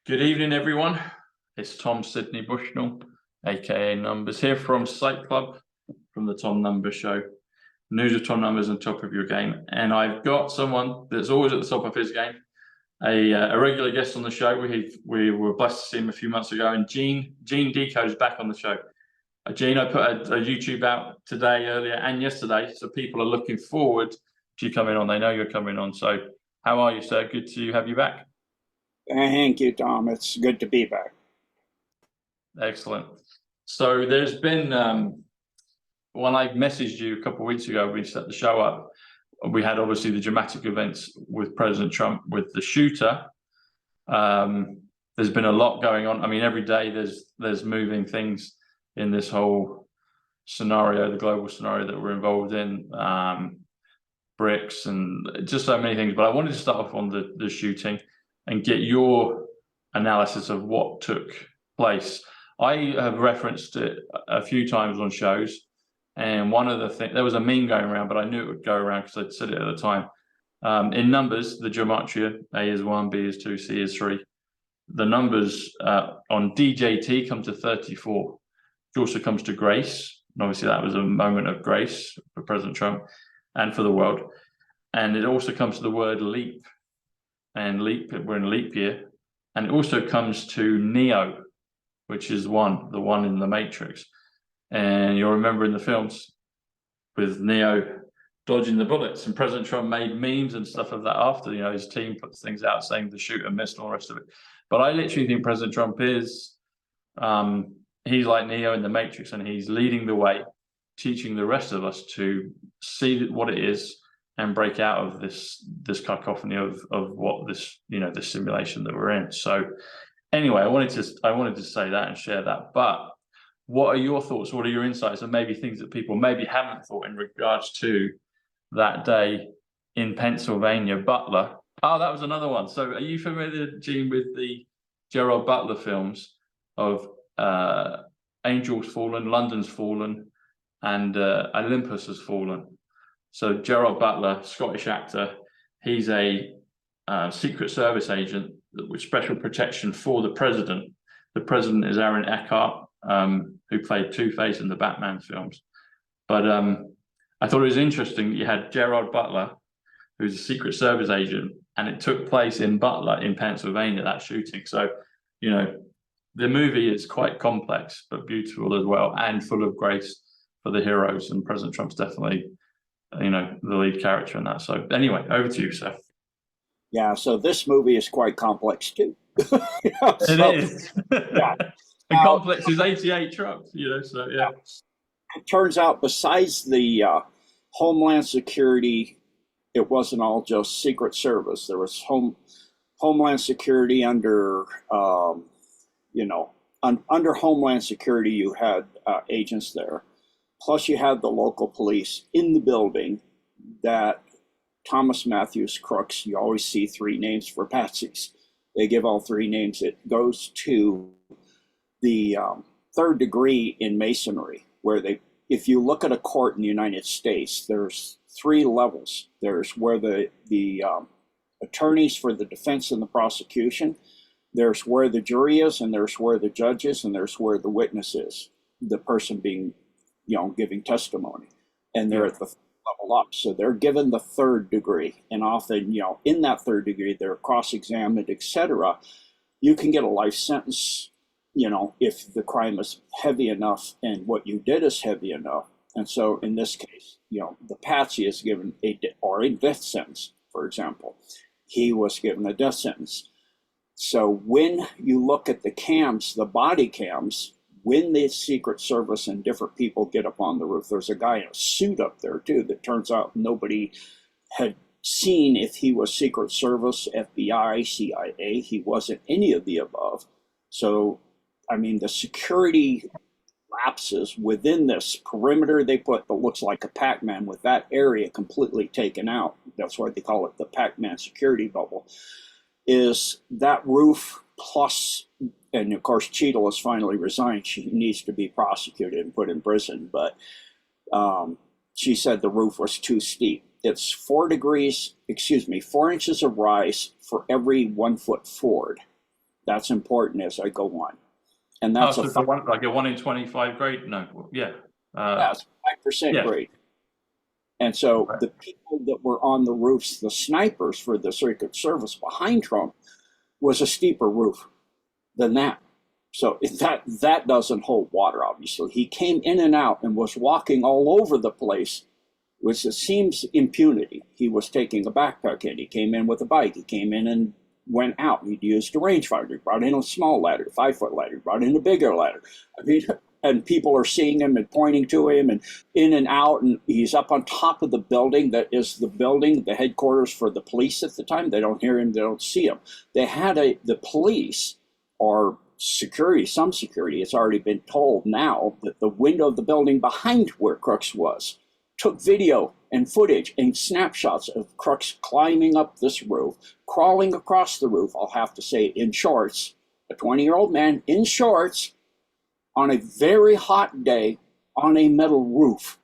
Good evening, everyone. It's Tom Sydney Bushnell, aka Numbers, here from Psych.Club, from the Tom Numbers Show. News of Tom Numbers on top of your game. And I've got someone that's always at the top of his game, a regular guest on the show. We were blessed to see him a few months ago, and Gene DECODE is back on the show. Gene, I put a YouTube out today, earlier, and yesterday, so people are looking forward to you coming on. They know you're coming on. So how are you, sir? Good to have you back. Thank you, Tom. It's good to be back. Excellent. So there's been, when I messaged you a couple of weeks ago, we set the show up. We had obviously the dramatic events with President Trump, with the shooter. There's been a lot going on. I mean, every day there's moving things in this whole scenario, the global scenario that we're involved in, BRICS and just so many things. But I wanted to start off on the shooting and get your analysis of what took place. I have referenced it a few times on shows, and one of the things, there was a meme going around, but I knew it would go around because I'd said it at the time. In numbers, the gematria, A is 1, B is 2, C is 3. The numbers on DJT come to 34. It also comes to grace, and obviously that was a moment of grace for President Trump and for the world. And it also comes to the word leap. And leap, we're in a leap year, and it also comes to Neo, which is the one in the Matrix. And you'll remember in the films with Neo dodging the bullets, and President Trump made memes and stuff of that after, his team puts things out saying the shooter missed and all the rest of it. But I literally think President Trump is, he's like Neo in the Matrix, and he's leading the way, teaching the rest of us to see what it is and break out of this cacophony of what this this simulation that we're in. So anyway, I wanted to say that and share that. But what are your thoughts? What are your insights, and maybe things that people maybe haven't thought in regards to that day in Pennsylvania? Butler. Oh, that was another one. So are you familiar, Gene, with the Gerard Butler films of Angels Fallen, London's Fallen, and Olympus Has Fallen? So Gerard Butler, Scottish actor, he's a Secret Service agent with special protection for the president. The president is Aaron Eckhart, who played Two-Face in the Batman films. But I thought it was interesting that you had Gerard Butler, who's a Secret Service agent, and it took place in Butler, in Pennsylvania, that shooting. So, the movie is quite complex, but beautiful as well, and full of grace for the heroes. And President Trump's definitely the lead character in that. So anyway, over to you, sir. Yeah, so this movie is quite complex too. It is. Yeah. The complex is 88 Trump, so yeah. It turns out besides the Homeland Security, it wasn't all just Secret Service. There was Homeland Security under, under Homeland Security, you had agents there. Plus, you had the local police in the building that Thomas Matthews crooks. You always see 3 names for patsies. They give all 3 names. It goes to the 3rd degree in Masonry, where if you look at a court in the United States, there's 3 levels. There's where the attorneys for the defense and the prosecution, there's where the jury is, and there's where the judge is, and there's where the witness is, the person being giving testimony, and they're at the level up. So they're given the 3rd degree, and often, in that 3rd degree, they're cross-examined, etc. You can get a life sentence, if the crime is heavy enough and what you did is heavy enough. And so in this case, the patsy is given a death sentence, for example. He was given a death sentence. So when you look at the cams, the body cams, when the Secret Service and different people get up on the roof, there's a guy in a suit up there too that turns out nobody had seen if he was Secret Service, FBI, CIA. He wasn't any of the above. So, I mean, the security lapses within this perimeter they put that looks like a Pac-Man, with that area completely taken out. That's why they call it the Pac-Man security bubble. Is that roof plus, and of course Cheadle has finally resigned. She needs to be prosecuted and put in prison, but she said the roof was too steep. It's 4 inches of rise for every 1 foot forward. That's important as I go on. And that's so like a 1 in 25 grade? No, yeah. That's 5% yeah. grade. And so the people that were on the roofs, the snipers for the Secret Service behind Trump, was a steeper roof than that. So that doesn't hold water, obviously. He came in and out and was walking all over the place, which it seems impunity. He was taking a backpack in. He came in with a bike. He came in and went out. He'd used a rangefinder. He brought in a small ladder, 5-foot ladder. He brought in a bigger ladder. I mean, and people are seeing him and pointing to him and in and out. And he's up on top of the building that is the building, the headquarters for the police at the time. They don't hear him. They don't see him. They had the police or security, some security, it's already been told now that the window of the building behind where Crooks was took video and footage and snapshots of Crooks climbing up this roof, crawling across the roof, I'll have to say in shorts, a 20-year-old man in shorts on a very hot day on a metal roof.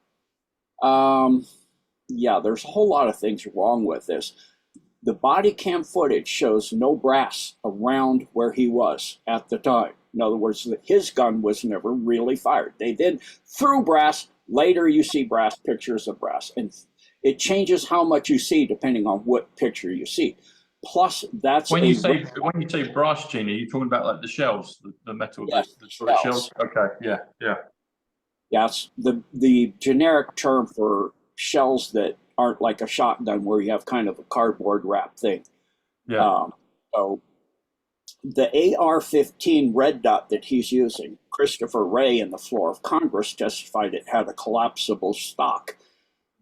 Yeah, there's a whole lot of things wrong with this. The body cam footage shows no brass around where he was at the time. In other words, his gun was never really fired. They then threw brass. Later, you see brass, pictures of brass. And it changes how much you see depending on what picture you see. Plus, that's when you say brass, Gene, are you talking about like the shells, the metal, yes, the sort of shells? Okay, yeah. Yeah, it's the generic term for shells that aren't like a shotgun where you have kind of a cardboard wrap thing. Yeah. So the AR-15 red dot that he's using, Christopher Wray in the floor of Congress testified it had a collapsible stock.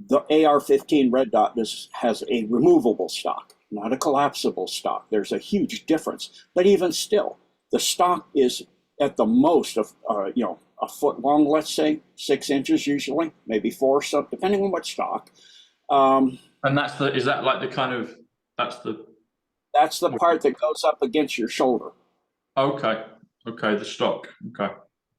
The AR-15 red dot has a removable stock, not a collapsible stock. There's a huge difference. But even still, the stock is at the most of, a foot long, let's say, 6 inches usually, maybe 4 or so, depending on what stock. And that's that's the part that goes up against your shoulder. Okay, the stock, okay.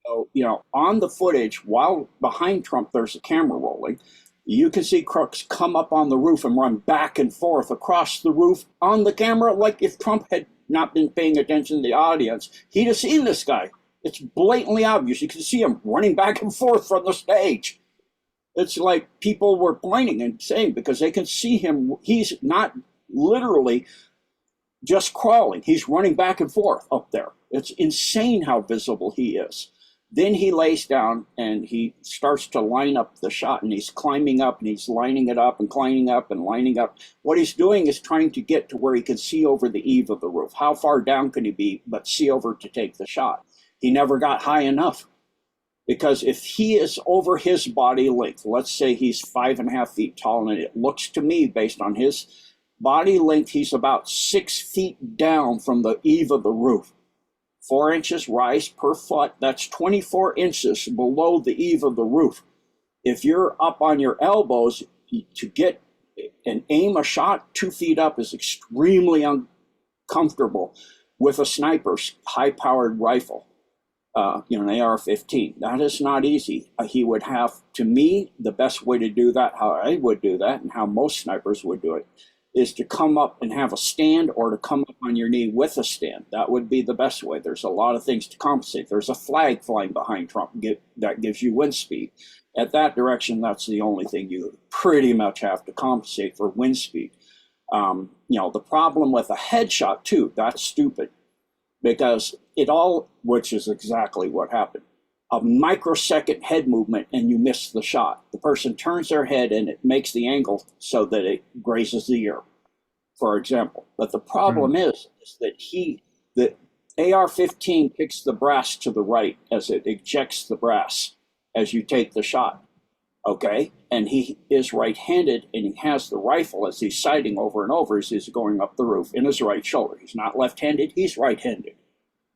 So, on the footage, while behind Trump there's a camera rolling, you can see Crooks come up on the roof and run back and forth across the roof on the camera, like if Trump had not been paying attention to the audience, he'd have seen this guy. It's blatantly obvious. You can see him running back and forth from the stage. It's like people were pointing and saying, because they can see him, he's not literally just crawling. He's running back and forth up there. It's insane how visible he is. Then he lays down and he starts to line up the shot, and he's climbing up and he's lining it up and climbing up and lining up. What he's doing is trying to get to where he can see over the eave of the roof. How far down can he be, but see over to take the shot? He never got high enough, because if he is over his body length, let's say he's 5.5 feet tall, and it looks to me based on his body length, he's about 6 feet down from the eave of the roof. 4 inches rise per foot, that's 24 inches below the eave of the roof. If you're up on your elbows, to get and aim a shot 2 feet up is extremely uncomfortable with a sniper's high-powered rifle, an AR-15. That is not easy. He would have, to me, the best way to do that, how I would do that, and how most snipers would do it, is to come up and have a stand, or to come up on your knee with a stand. That would be the best way. There's a lot of things to compensate. There's a flag flying behind Trump that gives you wind speed. At that direction, that's the only thing you pretty much have to compensate for wind speed. The problem with a headshot too, that's stupid, because which is exactly what happened. A microsecond head movement and you miss the shot. The person turns their head and it makes the angle so that it grazes the ear, for example. But the problem is that the AR-15 kicks the brass to the right as it ejects the brass as you take the shot, okay? And he is right-handed, and he has the rifle as he's sighting over and over as he's going up the roof in his right shoulder. He's not left-handed, he's right-handed.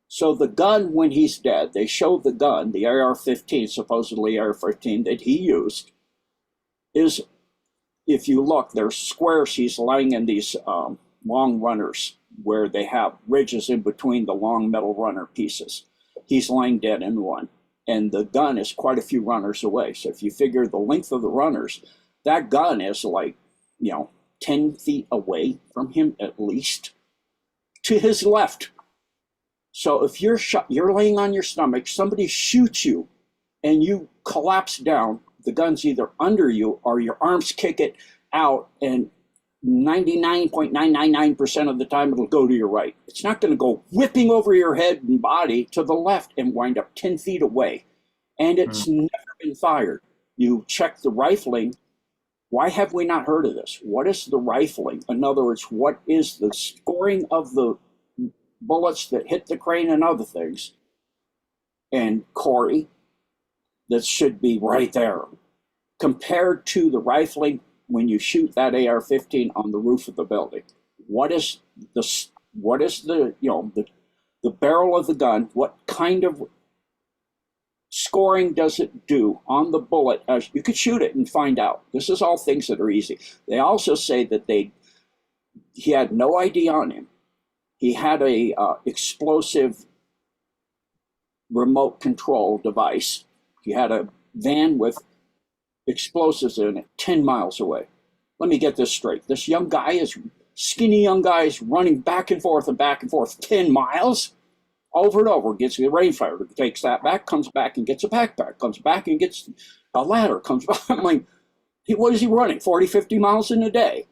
So the gun, when he's dead, they show the gun, the AR-15, supposedly AR-15 that he used, is, if you look, there's squares. He's lying in these long runners where they have ridges in between the long metal runner pieces. He's lying dead in one, and the gun is quite a few runners away. So if you figure the length of the runners, that gun is like, 10 feet away from him at least, to his left. So if you're shot, you're laying on your stomach, somebody shoots you and you collapse down, the gun's either under you or your arms kick it out, and 99.999% of the time it'll go to your right. It's not going to go whipping over your head and body to the left and wind up 10 feet away. And it's never been fired. You check the rifling. Why have we not heard of this? What is the rifling? In other words, what is the scoring of the bullets that hit the crane and other things? And Corey, that should be right there. Compared to the rifling when you shoot that AR-15 on the roof of the building. What is the the barrel of the gun? What kind of scoring does it do on the bullet? As you could shoot it and find out. This is all things that are easy. They also say that he had no ID on him. He had a explosive remote control device. He had a van with explosives in it 10 miles away. Let me get this straight. This skinny young guy is running back and forth 10 miles over and over, gets the rainfire, takes that back, comes back and gets a backpack, comes back and gets a ladder, comes back. I'm like, what is he running, 40, 50 miles in a day?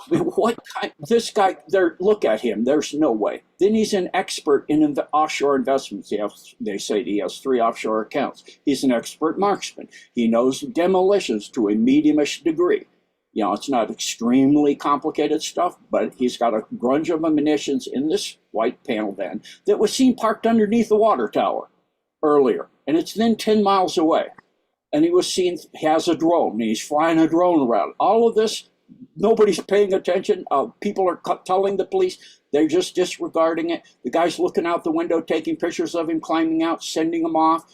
I mean, what kind, this guy, there, look at him, there's no way. Then he's an expert in offshore investments. They say he has 3 offshore accounts. He's an expert marksman. He knows demolitions to a mediumish degree. You know, it's not extremely complicated stuff, but he's got a grunge of munitions in this white panel van that was seen parked underneath the water tower earlier. And it's then 10 miles away. And he was seen, he has a drone, and he's flying a drone around. All of this, nobody's paying attention. People are telling the police, they're just disregarding it. The guy's looking out the window, taking pictures of him climbing out, sending them off,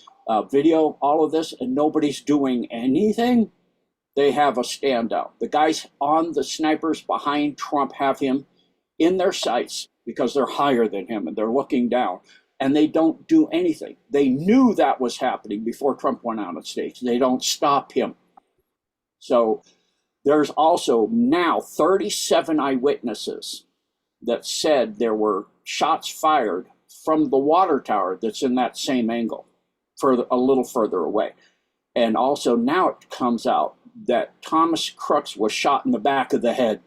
video, all of this, and nobody's doing anything. They have a standout. The guys on the snipers behind Trump have him in their sights because they're higher than him and they're looking down, and they don't do anything. They knew that was happening before Trump went out on stage. They don't stop him. So there's also now 37 eyewitnesses that said there were shots fired from the water tower that's in that same angle, a little further away. And also now it comes out that Thomas Crooks was shot in the back of the head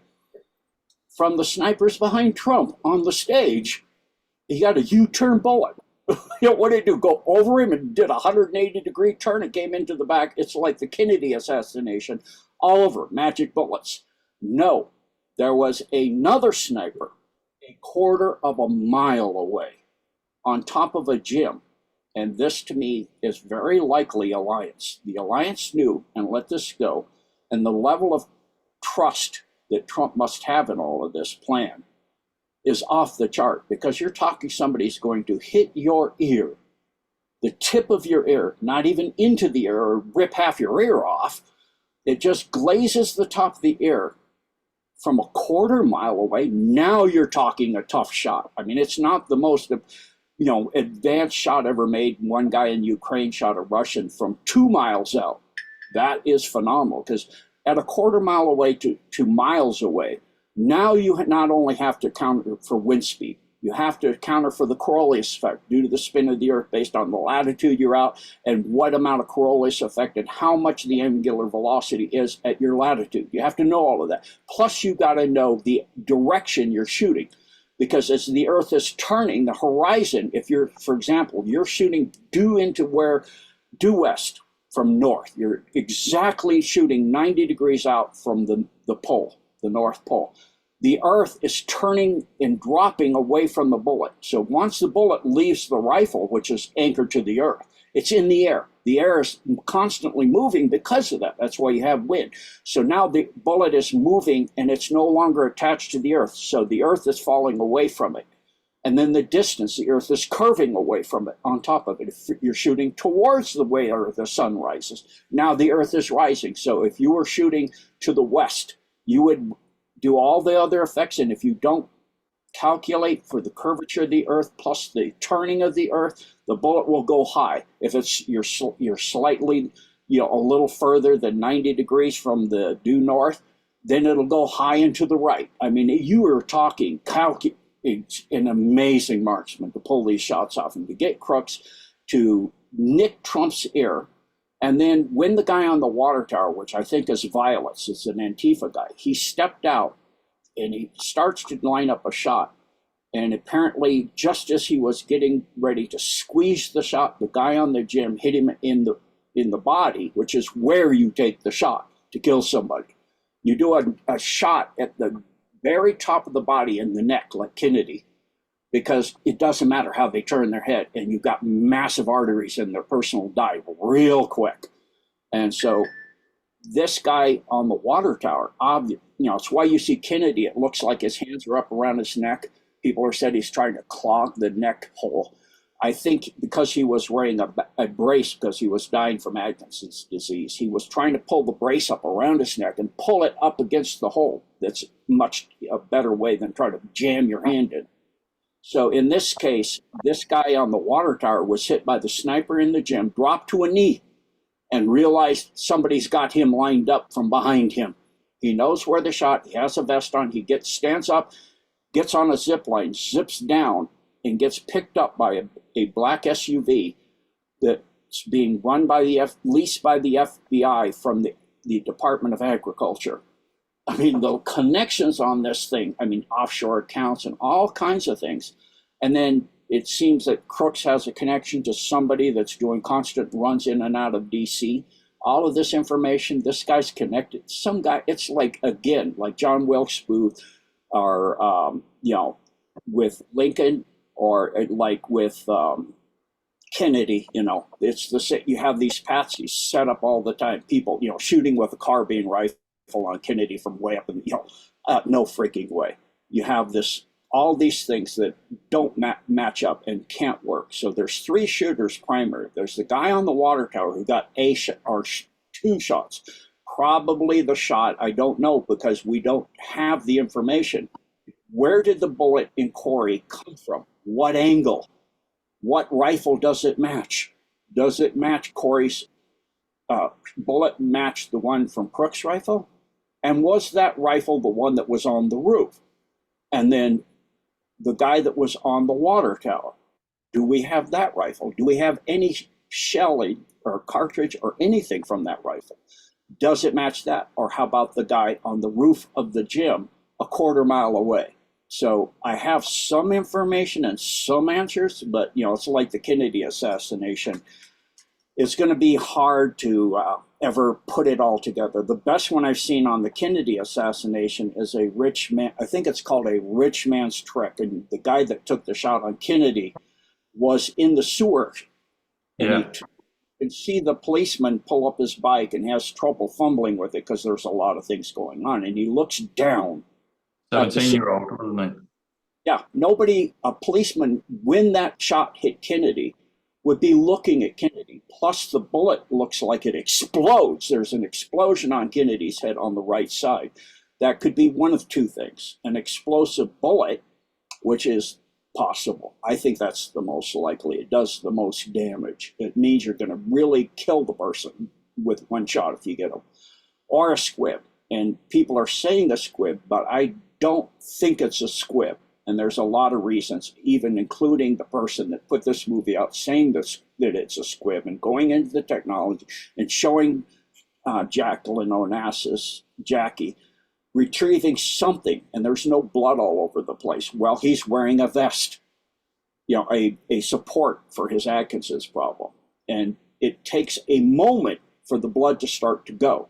from the snipers behind Trump on the stage. He got a U-turn bullet. What did it do? Go over him and did a 180-degree turn and came into the back. It's like the Kennedy assassination. All over, magic bullets. No, there was another sniper a quarter of a mile away on top of a gym. And this, to me, is very likely alliance. The alliance knew and let this go. And the level of trust that Trump must have in all of this plan is off the chart, because you're talking somebody's going to hit your ear, the tip of your ear, not even into the ear or rip half your ear off. It just glazes the top of the ear from a quarter mile away. Now you're talking a tough shot. I mean, it's not the most advanced shot ever made. One guy in Ukraine shot a Russian from 2 miles out. That is phenomenal, because at a quarter mile away to miles away, now you not only have to counter for wind speed, you have to counter for the Coriolis effect due to the spin of the Earth based on the latitude you're out and what amount of Coriolis effect and how much the angular velocity is at your latitude. You have to know all of that. Plus, you got to know the direction you're shooting. Because as the Earth is turning, the horizon, if you're, for example, you're shooting due west from north, you're exactly shooting 90 degrees out from the pole, the North Pole. The Earth is turning and dropping away from the bullet. So once the bullet leaves the rifle, which is anchored to the Earth, it's in the air. The air is constantly moving because of that. That's why you have wind. So now the bullet is moving and it's no longer attached to the Earth. So the Earth is falling away from it. And then the distance, the Earth is curving away from it on top of it. If you're shooting towards the way the sun rises, now the Earth is rising. So if you were shooting to the west, you would do all the other effects. And if you don't calculate for the curvature of the Earth plus the turning of the Earth, the bullet will go high. If it's you're slightly, a little further than 90 degrees from the due north, then it'll go high and to the right. I mean, you are talking an amazing marksman to pull these shots off and to get Crooks to nick Trump's ear. And then when the guy on the water tower, which I think is Violets, is an Antifa guy, he stepped out and he starts to line up a shot. And apparently, just as he was getting ready to squeeze the shot, the guy on the gym hit him in the body, which is where you take the shot to kill somebody. You do a shot at the very top of the body in the neck, like Kennedy, because it doesn't matter how they turn their head, and you've got massive arteries and their person will die real quick. And so this guy on the water tower, it's why you see Kennedy, it looks like his hands are up around his neck. People are said he's trying to clog the neck hole. I think because he was wearing a brace because he was dying from Atkins disease, he was trying to pull the brace up around his neck and pull it up against the hole. That's much a better way than trying to jam your hand in. So in this case, this guy on the water tower was hit by the sniper in the gym, dropped to a knee, and realized somebody's got him lined up from behind him. He knows where the shot, he has a vest on, stands up, gets on a zip line, zips down, and gets picked up by a black SUV that's being run by leased by the FBI from the Department of Agriculture. I mean, the connections on this thing, offshore accounts and all kinds of things. And then it seems that Crooks has a connection to somebody that's doing constant runs in and out of DC. All of this information, this guy's connected. Some guy, it's like, again, like John Wilkes Booth, or, with Lincoln, or like with Kennedy, it's you have these patsies set up all the time. People, shooting with a carbine rifle on Kennedy from way up in, no freaking way. You have all these things that don't match up and can't work. So there's three shooters primary. There's the guy on the water tower who got two shots. Probably the shot, I don't know, because we don't have the information. Where did the bullet in Corey come from? What angle? What rifle does it match? Does it match Corey's bullet match the one from Crook's rifle? And was that rifle the one that was on the roof? And then the guy that was on the water tower, do we have that rifle? Do we have any shelling or cartridge or anything from that rifle? Does it match that? Or how about the guy on the roof of the gym a quarter mile away? So I have some information and some answers, but it's like the Kennedy assassination. It's going to be hard to ever put it all together. The best one I've seen on the Kennedy assassination is a rich man. I think it's called A Rich Man's Trick. And the guy that took the shot on Kennedy was in the sewer. And Yeah. you can see the policeman pull up his bike and has trouble fumbling with it because there's a lot of things going on. And he looks down. 17-year-old, wasn't he? Yeah, a policeman, when that shot hit Kennedy, would be looking at Kennedy. Plus, the bullet looks like it explodes. There's an explosion on Kennedy's head on the right side. That could be one of two things. An explosive bullet, which is possible. I think that's the most likely. It does the most damage. It means you're going to really kill the person with one shot if you get them. Or a squib. And people are saying a squib, but I don't think it's a squib. And there's a lot of reasons, even including the person that put this movie out, saying that it's a squib and going into the technology and showing Jacqueline Onassis, Jackie, retrieving something, and there's no blood all over the place. Well, he's wearing a vest, a support for his Atkinson's problem. And it takes a moment for the blood to start to go.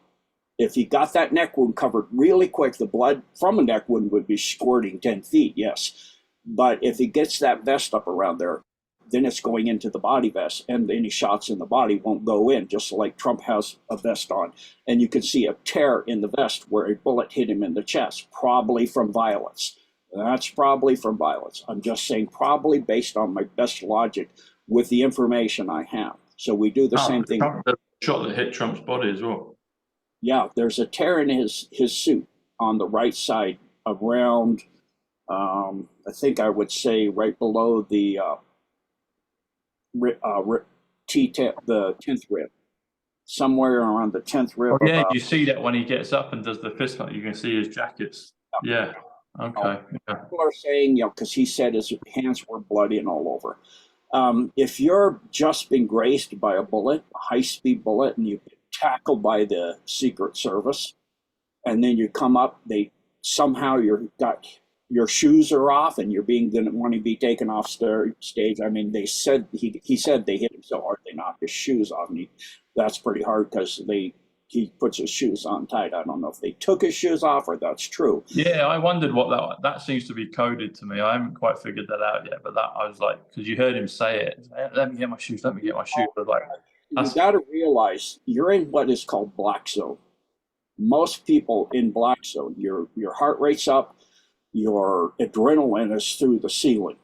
If he got that neck wound covered really quick, the blood from a neck wound would be squirting 10 feet, yes. But if he gets that vest up around there, then it's going into the body vest, and any shots in the body won't go in, just like Trump has a vest on. And you can see a tear in the vest where a bullet hit him in the chest, probably from violence. That's probably from violence. I'm just saying probably based on my best logic with the information I have. So we do the same thing. The shot that hit Trump's body as well. Yeah, there's a tear in his suit on the right side around, I think I would say right below the T10, the 10th rib, somewhere around the 10th rib. Oh, yeah, you see that when he gets up and does the fist fight, you can see his jackets. Yeah. Okay. Yeah. People are saying, because he said his hands were bloody and all over. If you're just been grazed by a bullet, a high-speed bullet, and you've been tackled by the Secret Service, and then you come up, somehow your shoes are off, and you're want to be taken off stage. I mean, he said they hit him so hard they knocked his shoes off, and that's pretty hard because he puts his shoes on tight. I don't know if they took his shoes off or that's true. Yeah, I wondered what that seems to be coded to me. I haven't quite figured that out yet, but that I was like, because you heard him say it, let me get my shoes, let me get my shoes. I was like, you got to realize you're in what is called black zone. Most people in black zone, your heart rate's up, your adrenaline is through the ceiling.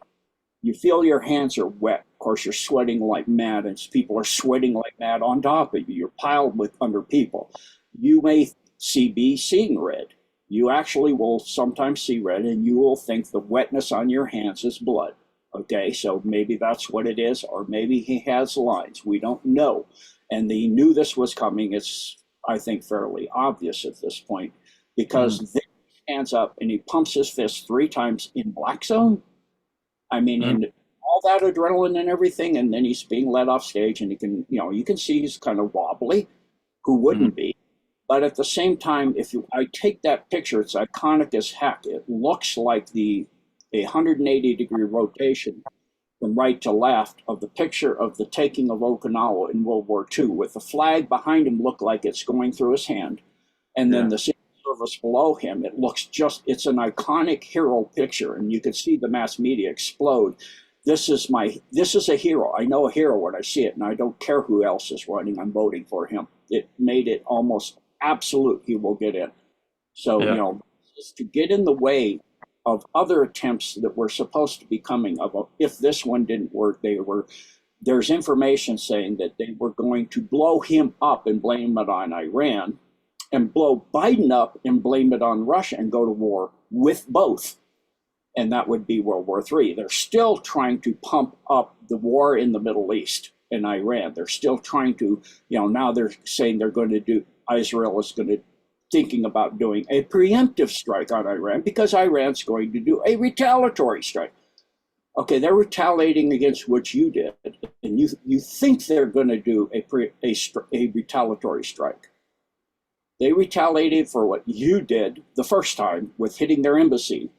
You feel your hands are wet. Of course, you're sweating like mad, and people are sweating like mad on top of you. You're piled with under people. You may be seeing red. You actually will sometimes see red, and you will think the wetness on your hands is blood. Okay, so maybe that's what it is, or maybe he has lines. We don't know. And he knew this was coming. It's, I think, fairly obvious at this point, because then he stands up and he pumps his fist 3 times in black zone. I mean, in all that adrenaline and everything, and then he's being led off stage, and you can see he's kind of wobbly. Who wouldn't be? But at the same time, I take that picture, it's iconic as heck. It looks like a 180-degree rotation from right to left of the picture of the taking of Okinawa in World War II, with the flag behind him look like it's going through his hand, and then the Secret Service below him. It looks it's an iconic hero picture, and you can see the mass media explode. This is a hero. I know a hero when I see it, and I don't care who else is running. I'm voting for him. It made it almost absolute he will get in. So, just to get in the way of other attempts that were supposed to be coming. If this one didn't work, there's information saying that they were going to blow him up and blame it on Iran, and blow Biden up and blame it on Russia, and go to war with both. And that would be World War III. They're still trying to pump up the war in the Middle East and Iran. They're still trying to, now they're saying Israel is thinking about doing a preemptive strike on Iran, because Iran's going to do a retaliatory strike. Okay, they're retaliating against what you did, and you think they're going to do a retaliatory strike. They retaliated for what you did the first time with hitting their embassy,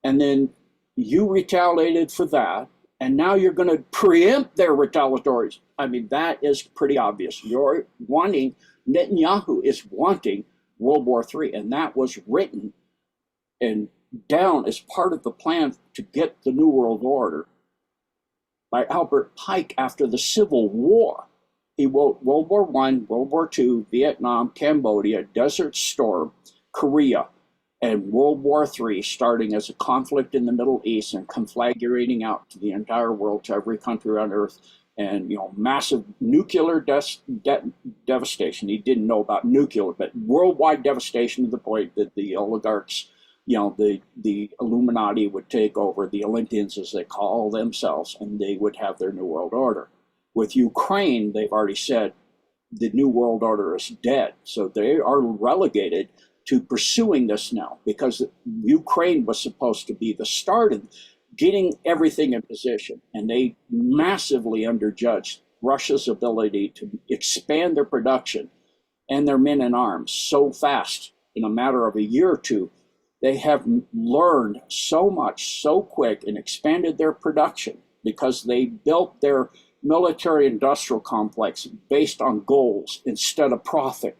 and then you retaliated for that, and now you're going to preempt their retaliatories. I mean, that is pretty obvious. Netanyahu is wanting World War III, and that was written and down as part of the plan to get the New World Order by Albert Pike after the Civil War. He wrote World War I, World War II, Vietnam, Cambodia, Desert Storm, Korea, and World War III, starting as a conflict in the Middle East and conflagrating out to the entire world, to every country on Earth, and massive nuclear devastation. He didn't know about nuclear, but worldwide devastation, to the point that the oligarchs, the Illuminati would take over, the Olympians as they call themselves, and they would have their New World Order. With Ukraine, they've already said the New World Order is dead, so they are relegated to pursuing this now, because Ukraine was supposed to be the start of getting everything in position, and they massively underjudged Russia's ability to expand their production and their men in arms so fast in a matter of a year or two. They have learned so much so quick and expanded their production because they built their military industrial complex based on goals instead of profit,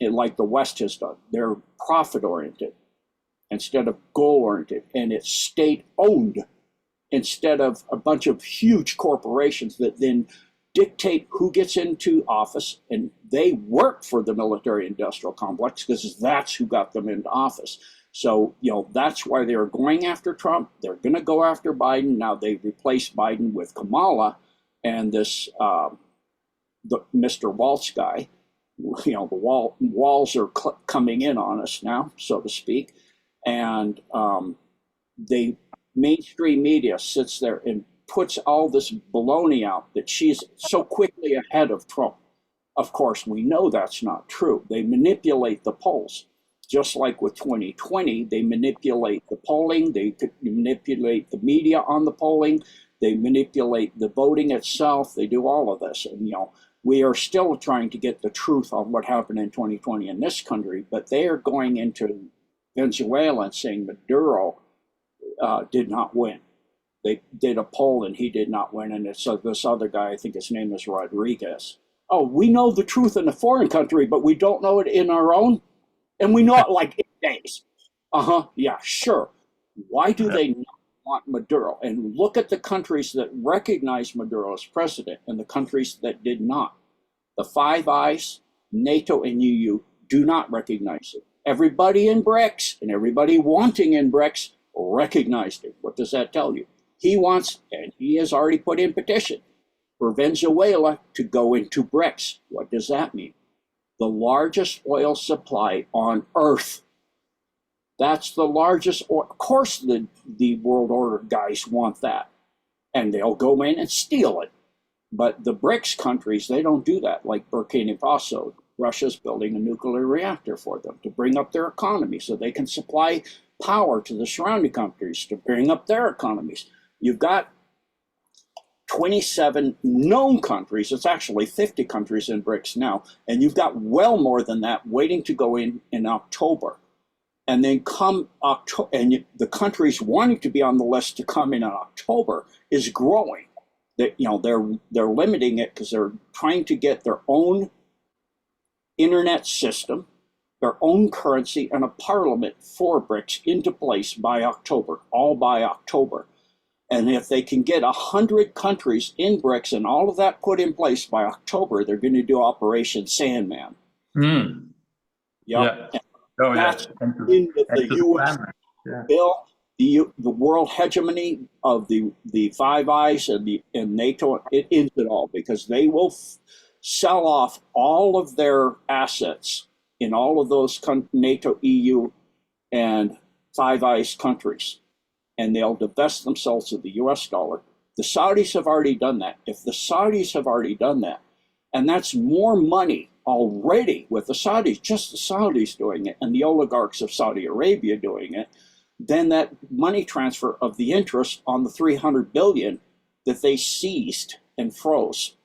like the West has done. They're profit oriented instead of goal oriented, and it's state owned instead of a bunch of huge corporations that then dictate who gets into office, and they work for the military industrial complex because that's who got them into office. So, that's why they're going after Trump. They're going to go after Biden. Now they replaced Biden with Kamala and this Mr. Waltz guy. The walls are coming in on us now, so to speak. And the mainstream media sits there and puts all this baloney out that she's so quickly ahead of Trump. Of course, we know that's not true. They manipulate the polls. just like with 2020, they manipulate the polling, they could manipulate the media on the polling, they manipulate the voting itself, they do all of this. And, we are still trying to get the truth on what happened in 2020 in this country, but they are going into Venezuela and saying Maduro did not win. They did a poll and he did not win. And it's this other guy, I think his name is Rodriguez. Oh, we know the truth in a foreign country, but we don't know it in our own. And we know it like 8 days. Yeah, sure. Why do they not want Maduro? And look at the countries that recognize Maduro as president and the countries that did not. The Five Eyes, NATO, and EU do not recognize it. Everybody in BRICS and everybody wanting in BRICS recognized it. What does that tell you? He wants, and he has already put in petition for Venezuela to go into BRICS. What does that mean? The largest oil supply on earth. That's the largest oil. Of course, the world order guys want that. And they'll go in and steal it. But the BRICS countries, they don't do that. Like Burkina Faso, Russia's building a nuclear reactor for them to bring up their economy so they can supply power to the surrounding countries to bring up their economies. You've got 27 known countries. It's actually 50 countries in BRICS now. And you've got well more than that waiting to go in October. And then come October, and the countries wanting to be on the list to come in October is growing. That they're limiting it because they're trying to get their own internet system, their own currency, and a parliament for BRICS into place by October, all by October. And if they can get 100 countries in BRICS and all of that put in place by October, they're going to do Operation Sandman. Mm. Yep. Yeah. Oh, that's yeah. in the U.S. bill, the world hegemony of the Five Eyes and NATO. It ends it all because they will sell off all of their assets in all of those NATO, EU, and Five Eyes countries. And they'll divest themselves of the US dollar. The Saudis have already done that. If the Saudis have already done that, and that's more money already with the Saudis, just the Saudis doing it, and the oligarchs of Saudi Arabia doing it, then that money transfer of the interest on the 300 billion that they seized and froze.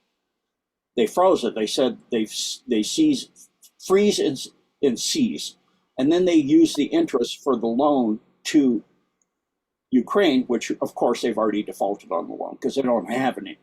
They froze it. They said they freeze and seize. And then they use the interest for the loan to Ukraine, which of course they've already defaulted on the loan because they don't have an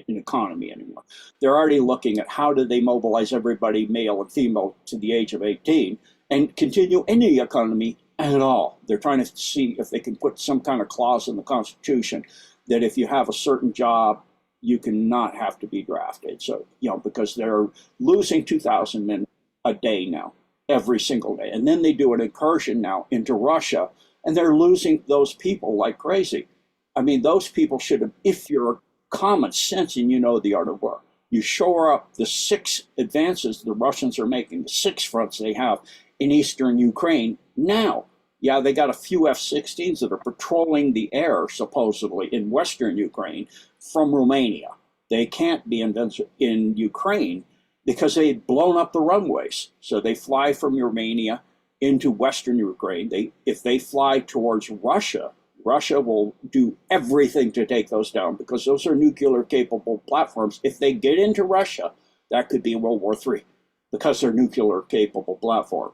economy anymore. They're already looking at how do they mobilize everybody, male and female, to the age of 18 and continue any economy at all. They're trying to see if they can put some kind of clause in the Constitution that if you have a certain job, you cannot have to be drafted. So, because they're losing 2,000 men a day now, every single day. And then they do an incursion now into Russia, and they're losing those people like crazy. I mean, those people should have, if you're common sense and you know the art of war, you shore up the 6 advances the Russians are making, the 6 fronts they have in eastern Ukraine now. Yeah, they got a few F-16s that are patrolling the air, supposedly, in western Ukraine from Romania. They can't be in Ukraine because they've blown up the runways. So they fly from Romania into western Ukraine. If they fly towards Russia, Russia will do everything to take those down because those are nuclear capable platforms. If they get into Russia, that could be World War III because they're nuclear capable platform.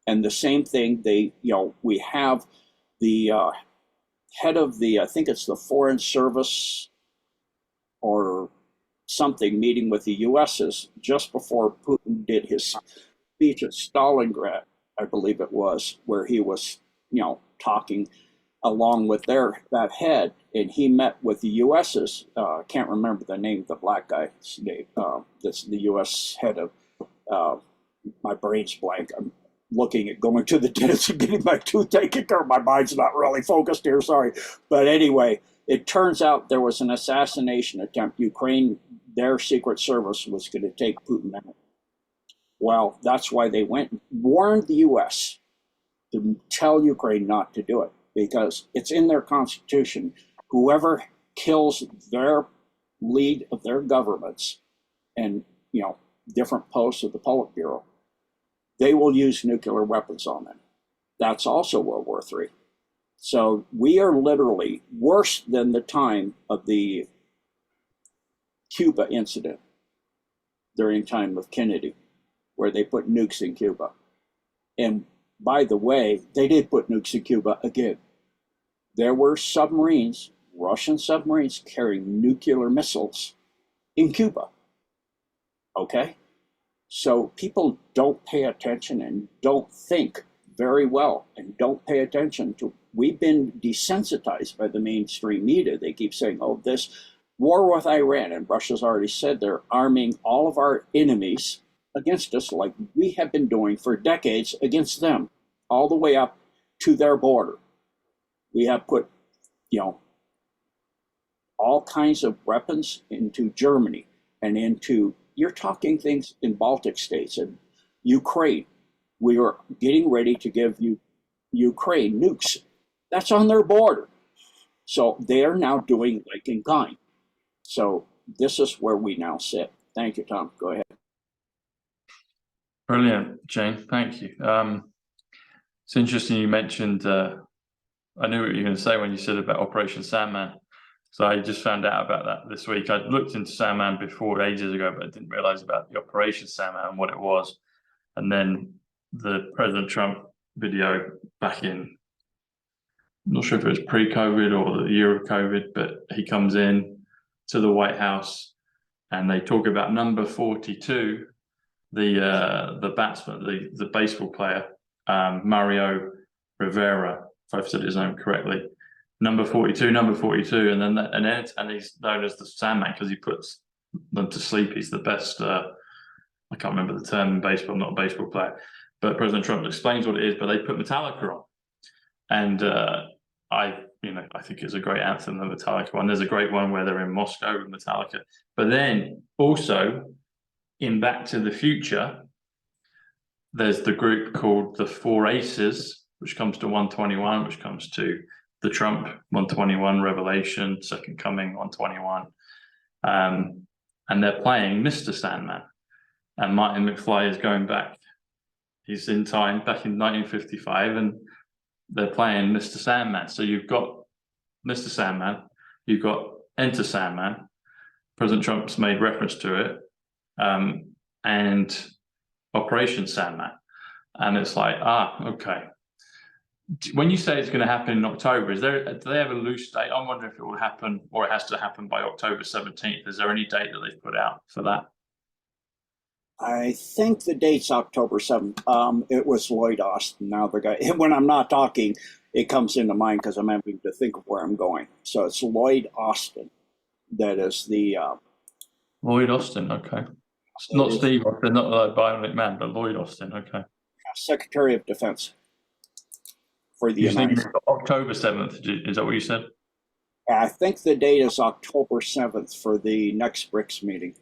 And the same thing, we have the head of I think it's the Foreign Service or something, meeting with the US's just before Putin did his speech at Stalingrad, I believe it was, where he was, talking along with that head, and he met with the US's. Can't remember the name of the black guy's name. That's the US head of. My brain's blank. I'm looking at going to the dentist and getting my tooth taken care of. My mind's not really focused here. Sorry, but anyway, it turns out there was an assassination attempt. Ukraine, their secret service was going to take Putin out. Well, that's why they went and warned the U.S. to tell Ukraine not to do it, because it's in their constitution. Whoever kills their lead of their governments and, different posts of the Politburo, they will use nuclear weapons on them. That's also World War III. So we are literally worse than the time of the Cuba incident during time of Kennedy, where they put nukes in Cuba. And by the way, they did put nukes in Cuba again. There were submarines, Russian submarines, carrying nuclear missiles in Cuba. Okay? So people don't pay attention and don't think very well and don't pay attention to. We've been desensitized by the mainstream media. They keep saying, oh, this war with Iran, and Russia's already said they're arming all of our enemies against us like we have been doing for decades against them, all the way up to their border. We have put, all kinds of weapons into Germany and into, you're talking things in Baltic states and Ukraine. We are getting ready to give Ukraine nukes. That's on their border. So they are now doing like in kind. So this is where we now sit. Thank you, Tom. Go ahead. Brilliant, Jane. Thank you. It's interesting you mentioned, I knew what you were going to say when you said about Operation Sandman. So I just found out about that this week. I'd looked into Sandman before ages ago, but I didn't realize about the Operation Sandman and what it was. And then the President Trump video back in, I'm not sure if it was pre-COVID or the year of COVID, but he comes in to the White House and they talk about number 42, the batsman, the baseball player, Mario Rivera, if I've said his name correctly. Number 42, and he's known as the Sandman because he puts them to sleep. He's the best. I can't remember the term in baseball. I'm not a baseball player, but President Trump explains what it is. But they put Metallica on, and I think it's a great anthem, the Metallica one. There's a great one where they're in Moscow with Metallica. But then also in Back to the Future, there's the group called the Four Aces, which comes to 121, which comes to the Trump 121 Revelation, Second Coming 121. And they're playing Mr. Sandman. And Martin McFly is going back. He's in time, back in 1955, and they're playing Mr. Sandman. So you've got Mr. Sandman, you've got Enter Sandman. President Trump's made reference to it, and Operation Sandman. And it's like, okay. When you say it's going to happen in October, do they have a loose date? I'm wondering if it will happen or it has to happen by October 17th. Is there any date that they've put out for that? I think the date's October 7th. It was Lloyd Austin. Now the guy, when I'm not talking, it comes into mind because I'm having to think of where I'm going. So it's Lloyd Austin. That is the... Lloyd Austin, okay. Not Steve Austin, not like Bionic Man, but Lloyd Austin, okay. Secretary of Defense for the United States. October 7th, is that what you said? I think the date is October 7th for the next BRICS meeting.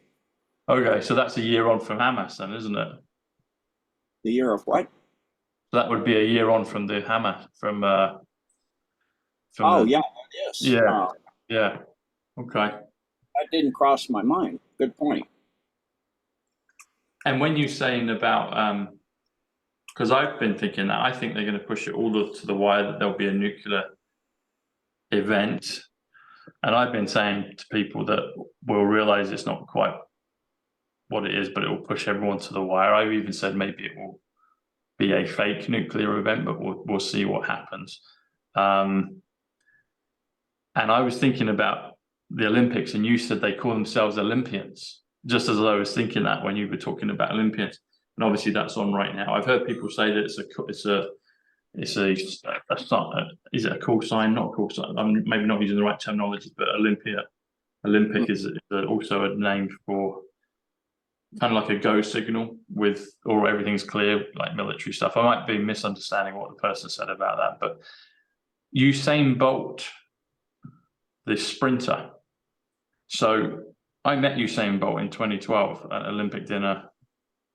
Okay, so that's a year on from Hamas then, isn't it? The year of what? So that would be a year on from the Hamas, yeah, that is. Yeah, yeah, okay. That didn't cross my mind. Good point. And when you're saying about, because I've been thinking that, I think they're going to push it all to the wire that there'll be a nuclear event. And I've been saying to people that we'll realize it's not quite what it is, but it will push everyone to the wire. I've even said maybe it will be a fake nuclear event, but we'll see what happens. And I was thinking about the Olympics, and you said they call themselves Olympians, just as I was thinking that when you were talking about Olympians. And obviously that's on right now. I've heard people say that is it a call sign? Not a call sign. I'm maybe not using the right terminology, but Olympic is also a name for kind of like a go signal or everything's clear, like military stuff. I might be misunderstanding what the person said about that, but Usain Bolt, the sprinter. So I met Usain Bolt in 2012 at an Olympic dinner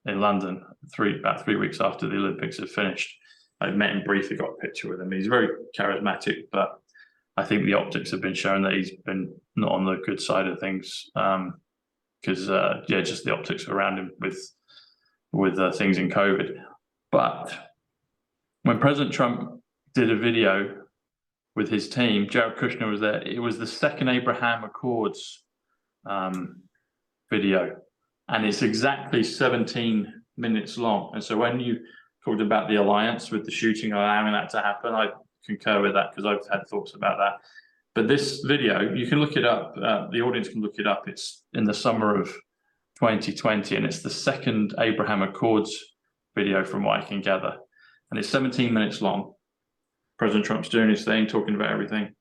in London, about 3 weeks after the Olympics had finished. I met him briefly, got a picture with him. He's very charismatic, but I think the optics have been shown that he's been not on the good side of things. Because just the optics around him with things in COVID. But when President Trump did a video with his team, Jared Kushner was there. It was the second Abraham Accords video, and it's exactly 17 minutes long. And so when you talked about the alliance with the shooting, allowing that to happen, I concur with that because I've had thoughts about that. But this video, you can look it up. The audience can look it up. It's in the summer of 2020, and it's the second Abraham Accords video from what I can gather. And it's 17 minutes long. President Trump's doing his thing, talking about everything.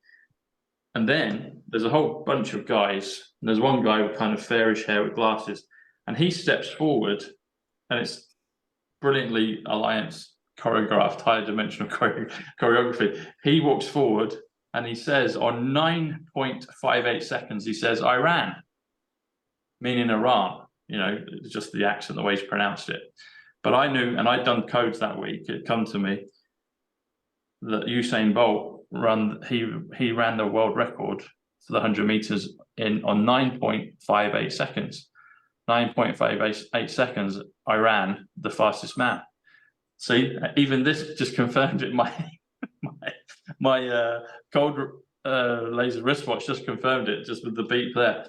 And then there's a whole bunch of guys. And there's one guy with kind of fairish hair with glasses. And he steps forward, and it's brilliantly alliance choreographed, higher dimensional choreography. He walks forward and he says on 9.58 seconds, he says, Iran, meaning Iran. You know, it's just the accent, the way he's pronounced it. But I knew, and I'd done codes that week, it come to me that Usain Bolt he ran the world record for the 100 meters on 9.58 seconds. 9.58 seconds, I ran the fastest man. See, even this just confirmed it. My cold laser wristwatch just confirmed it, just with the beep there.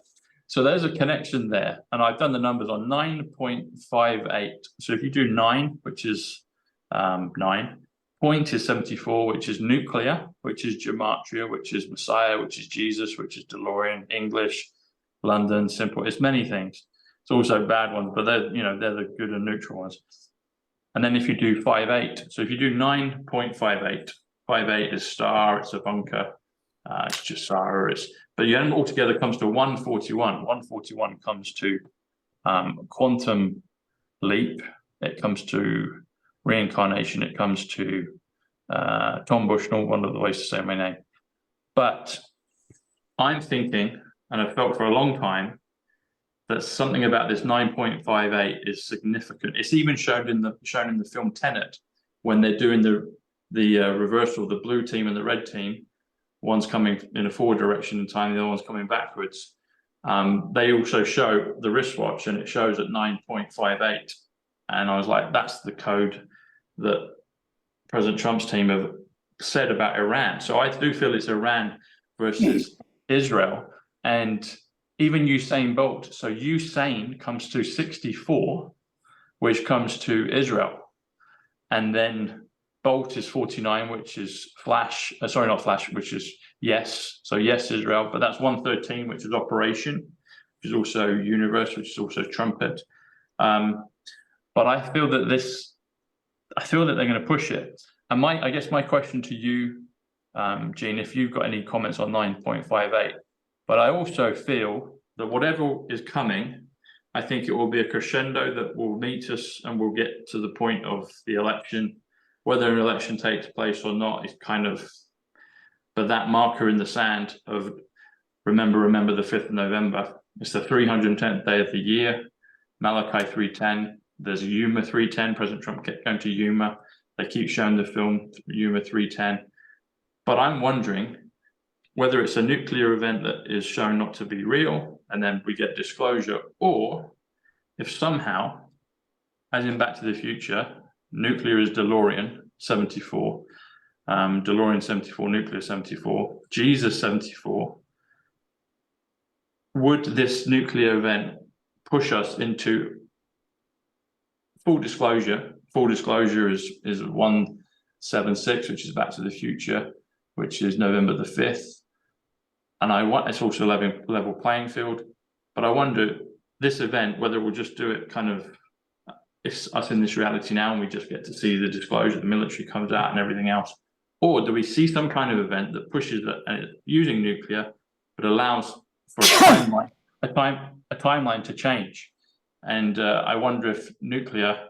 So there's a connection there, and I've done the numbers on 9.58. So if you do 9, which is 9, point is 74, which is nuclear, which is gematria, which is Messiah, which is Jesus, which is DeLorean, English, London, simple. It's many things. It's also bad ones, but they're the good and neutral ones. And then if you do 5.8, so if you do 9.58, 5.8 is star, it's a bunker, it's just Sarah, but you end altogether comes to 141. 141 comes to quantum leap, it comes to reincarnation, it comes to Tom Bushnell, one of the ways to say my name. But I'm thinking, and I've felt for a long time, that something about this 9.58 is significant. It's even shown in the film Tenet, when they're doing the reversal of the blue team and the red team. One's coming in a forward direction in time, the other one's coming backwards. They also show the wristwatch, and it shows at 9.58. And I was like, that's the code that President Trump's team have said about Iran. So I do feel it's Iran versus Israel. And even Usain Bolt. So Usain comes to 64, which comes to Israel. And then Bolt is 49, which is Flash, sorry, not Flash, which is yes. So yes, Israel, but that's 113, which is Operation, which is also Universe, which is also Trumpet. But I feel that they're going to push it. And I guess my question to you, Gene, if you've got any comments on 9.58, but I also feel that whatever is coming, I think it will be a crescendo that will meet us, and we'll get to the point of the election. Whether an election takes place or not is kind of, but that marker in the sand of remember the 5th of November. It's the 310th day of the year, Malachi 3:10. There's Yuma 3:10. President Trump kept going to Yuma. They keep showing the film Yuma 3:10. But I'm wondering whether it's a nuclear event that is shown not to be real, and then we get disclosure, or if somehow, as in Back to the Future, nuclear is DeLorean 74, DeLorean 74, nuclear 74, Jesus 74. Would this nuclear event push us into full disclosure? Full disclosure is 176, which is Back to the Future, which is November the 5th. And it's also level playing field. But I wonder, this event, whether we'll just do it kind of, it's us in this reality now, and we just get to see the disclosure, the military comes out and everything else. Or do we see some kind of event that pushes using nuclear, but allows for a timeline to change? And I wonder if nuclear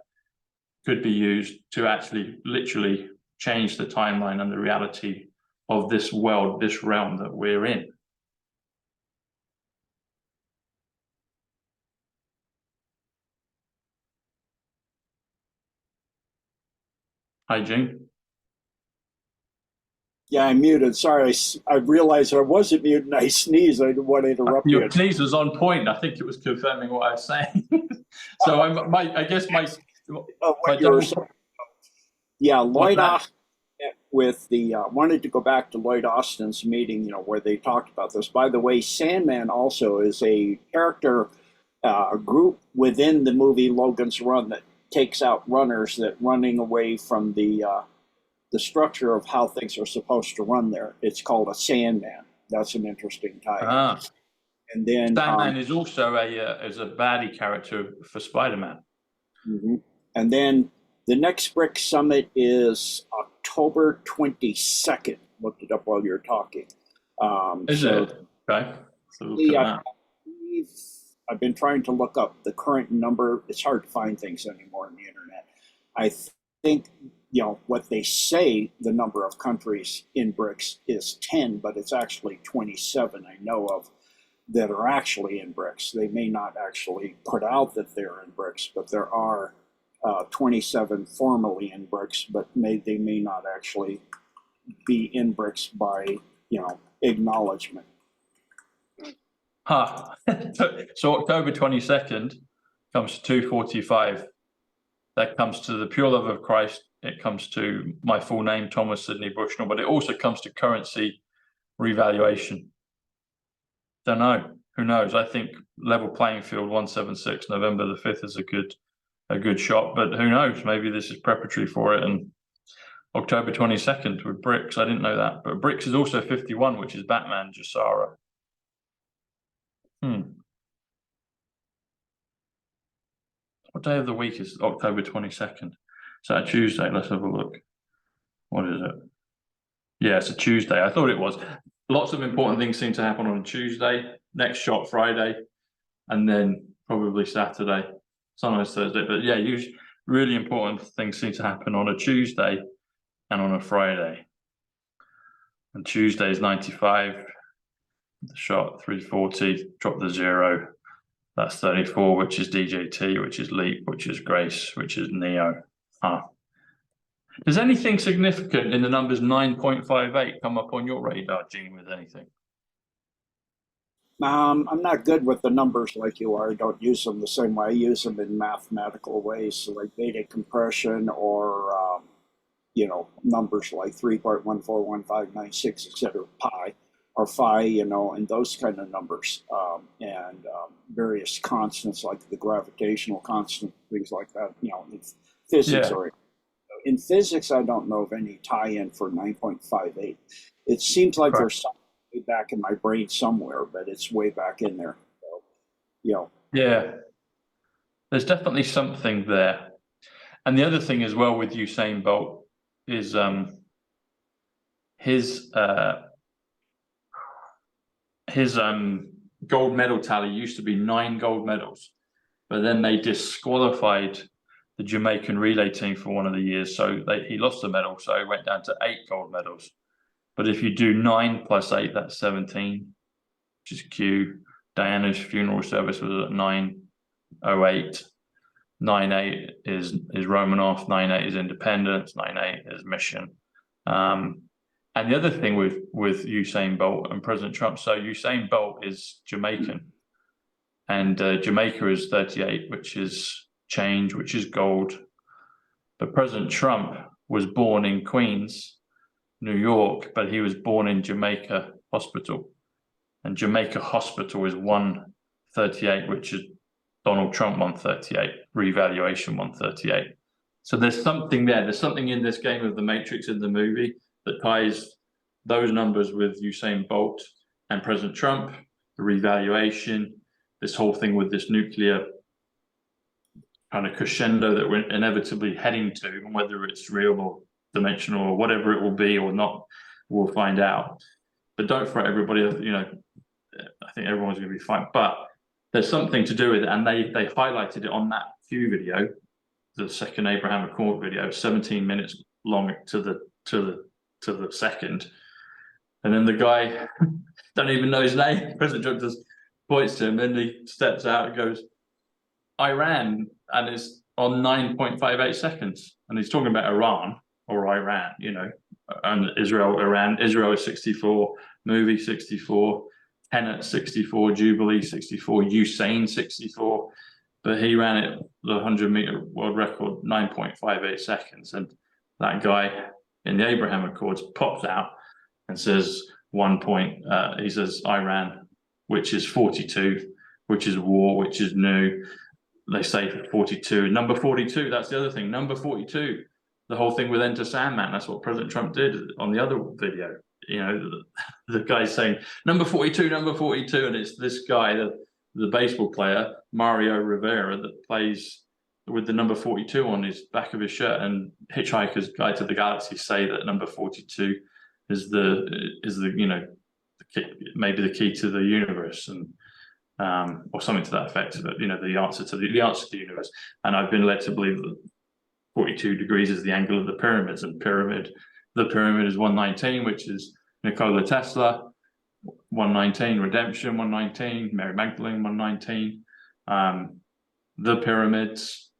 could be used to actually literally change the timeline and the reality of this world, this realm that we're in. Hi, Gene. Yeah, I'm muted. Sorry, I realized I wasn't muted and I sneezed. I didn't want to interrupt you. Your sneeze was on point. I think it was confirming what I was saying. So I guess my Yeah, What's Lloyd that? Austin with the wanted to go back to Lloyd Austin's meeting, where they talked about this. By the way, Sandman also is a character group within the movie Logan's Run that takes out runners that running away from the structure of how things are supposed to run there. It's called a Sandman. That's an interesting tie-in. Ah, And then, Sandman is also a baddie character for Spider-Man. mhm. And then the next BRICS summit is October 22nd. Looked it up while you were talking. Is So it? Okay. So look at yeah, that. believe I've been trying to look up the current number. It's hard to find things anymore on the internet. I think what they say the number of countries in BRICS is 10, but it's actually 27. I know of that are actually in BRICS. They may not actually put out that they're in BRICS, but there are 27 formally in BRICS, but they may not actually be in BRICS by acknowledgement. Huh. So October 22nd comes to 245. That comes to the pure love of Christ. It comes to my full name, Thomas Sidney Bushnell, but it also comes to currency revaluation. Don't know. Who knows? I think level playing field 176, November the 5th is a good shot, but who knows? Maybe this is preparatory for it. And October 22nd with BRICS. I didn't know that, but BRICS is also 51, which is Batman Jasara. What day of the week is October 22nd? Is that a Tuesday? Let's have a look. What is it? Yeah, it's a Tuesday. I thought it was. Lots of important things seem to happen on a Tuesday, next shot Friday, and then probably Saturday, sometimes Thursday. But yeah, usually really important things seem to happen on a Tuesday and on a Friday. And Tuesday is 95, the shot 340, drop the 0. That's 34, which is DJT, which is Leap, which is Grace, which is Neo. Does anything significant in the numbers 9.58 come up on your radar, Gene, with anything? I'm not good with the numbers like you are. I don't use them the same way. I use them in mathematical ways, so like beta compression or numbers like 3.141596, etc., pi or phi, and those kind of numbers, and various constants like the gravitational constant, things like that. In physics or in physics, I don't know of any tie-in for 9.58. It seems like Correct. there's something way back in my brain somewhere, but it's way back in there. So, Yeah, there's definitely something there. And the other thing as well with Usain Bolt is his gold medal tally used to be 9 gold medals, but then they disqualified the Jamaican relay team for one of the years, so he lost the medal, so it went down to 8 gold medals. But if you do 9 plus 8, that's 17, which is Q. Diana's funeral service was at 9:08. 9:08 is Romanov. 9:08 is Independence. 9:08 is Mission. And the other thing with Usain Bolt and President Trump, so Usain Bolt is Jamaican, and Jamaica is 38, which is change, which is gold. But President Trump was born in Queens, New York, but he was born in Jamaica Hospital. And Jamaica Hospital is 138, which is Donald Trump 138, revaluation 138. So there's something there. There's something in this game of the Matrix in the movie that ties those numbers with Usain Bolt and President Trump, the revaluation, this whole thing with this nuclear kind of crescendo that we're inevitably heading to, and whether it's real or dimensional or whatever it will be or not, we'll find out. But don't fret, everybody. I think everyone's going to be fine. But there's something to do with it, and they highlighted it on that Q video, the second Abraham Accord video, 17 minutes long to the second, and then the guy don't even know his name. President Trump just points to him, and he steps out and goes, Iran, and it's on 9.58 seconds, and he's talking about Iran or Iran, and Israel, Iran. Israel is 64, movie 64, Tenet 64, Jubilee 64, Usain 64, but he ran it the 100-meter world record 9.58 seconds, and that guy in the Abraham Accords pops out and says he says Iran, which is 42, which is war, which is new. They say 42. Number 42, that's the other thing. Number 42, the whole thing with Enter Sandman, that's what President Trump did on the other video. You know, the guy's saying, number 42, number 42, and it's this guy, the baseball player, Mario Rivera, that plays with the number 42 on his back of his shirt, and Hitchhiker's Guide to the Galaxy say that number 42 is the you know, maybe the key to the universe, and or something to that effect. But you know, the answer to the universe. And I've been led to believe that 42 degrees is the angle of the pyramids, and the pyramid is 119, which is Nikola Tesla. 119, Redemption 119, Mary Magdalene 119, the pyramids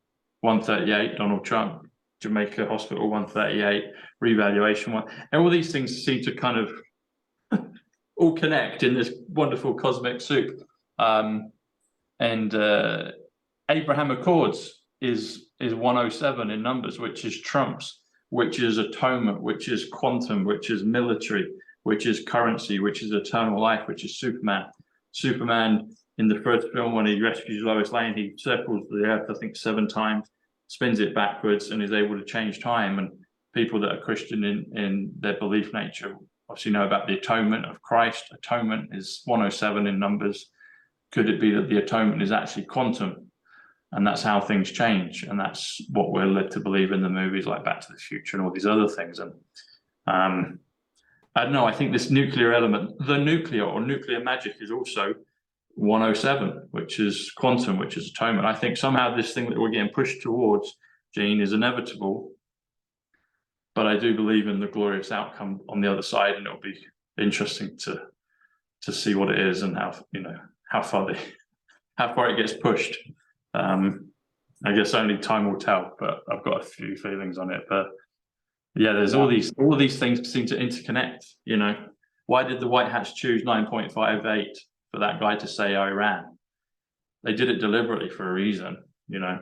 138, Donald Trump, Jamaica Hospital 138, revaluation one, and all these things seem to kind of all connect in this wonderful cosmic soup. And Abraham Accords is 107 in numbers, which is Trump's, which is atonement, which is quantum, which is military, which is currency, which is eternal life, which is Superman. Superman, in the first film, when he rescues Lois Lane, he circles the earth, I think, 7 times, spins it backwards, and is able to change time. And people that are Christian in their belief nature obviously know about the atonement of Christ. Atonement is 107 in numbers. Could it be that the atonement is actually quantum? And that's how things change. And that's what we're led to believe in the movies like Back to the Future and all these other things. And I don't know, I think this nuclear element, the nuclear or nuclear magic, is also 107, which is quantum, which is atonement. I think somehow this thing that we're getting pushed towards, Gene, is inevitable. But I do believe in the glorious outcome on the other side, and it'll be interesting to see what it is and how, you know, how far it gets pushed. I guess only time will tell, but I've got a few feelings on it. But yeah, there's all these things seem to interconnect. You know, why did the White Hats choose 9.58 for that guy to say Iran? They did it deliberately for a reason. You know,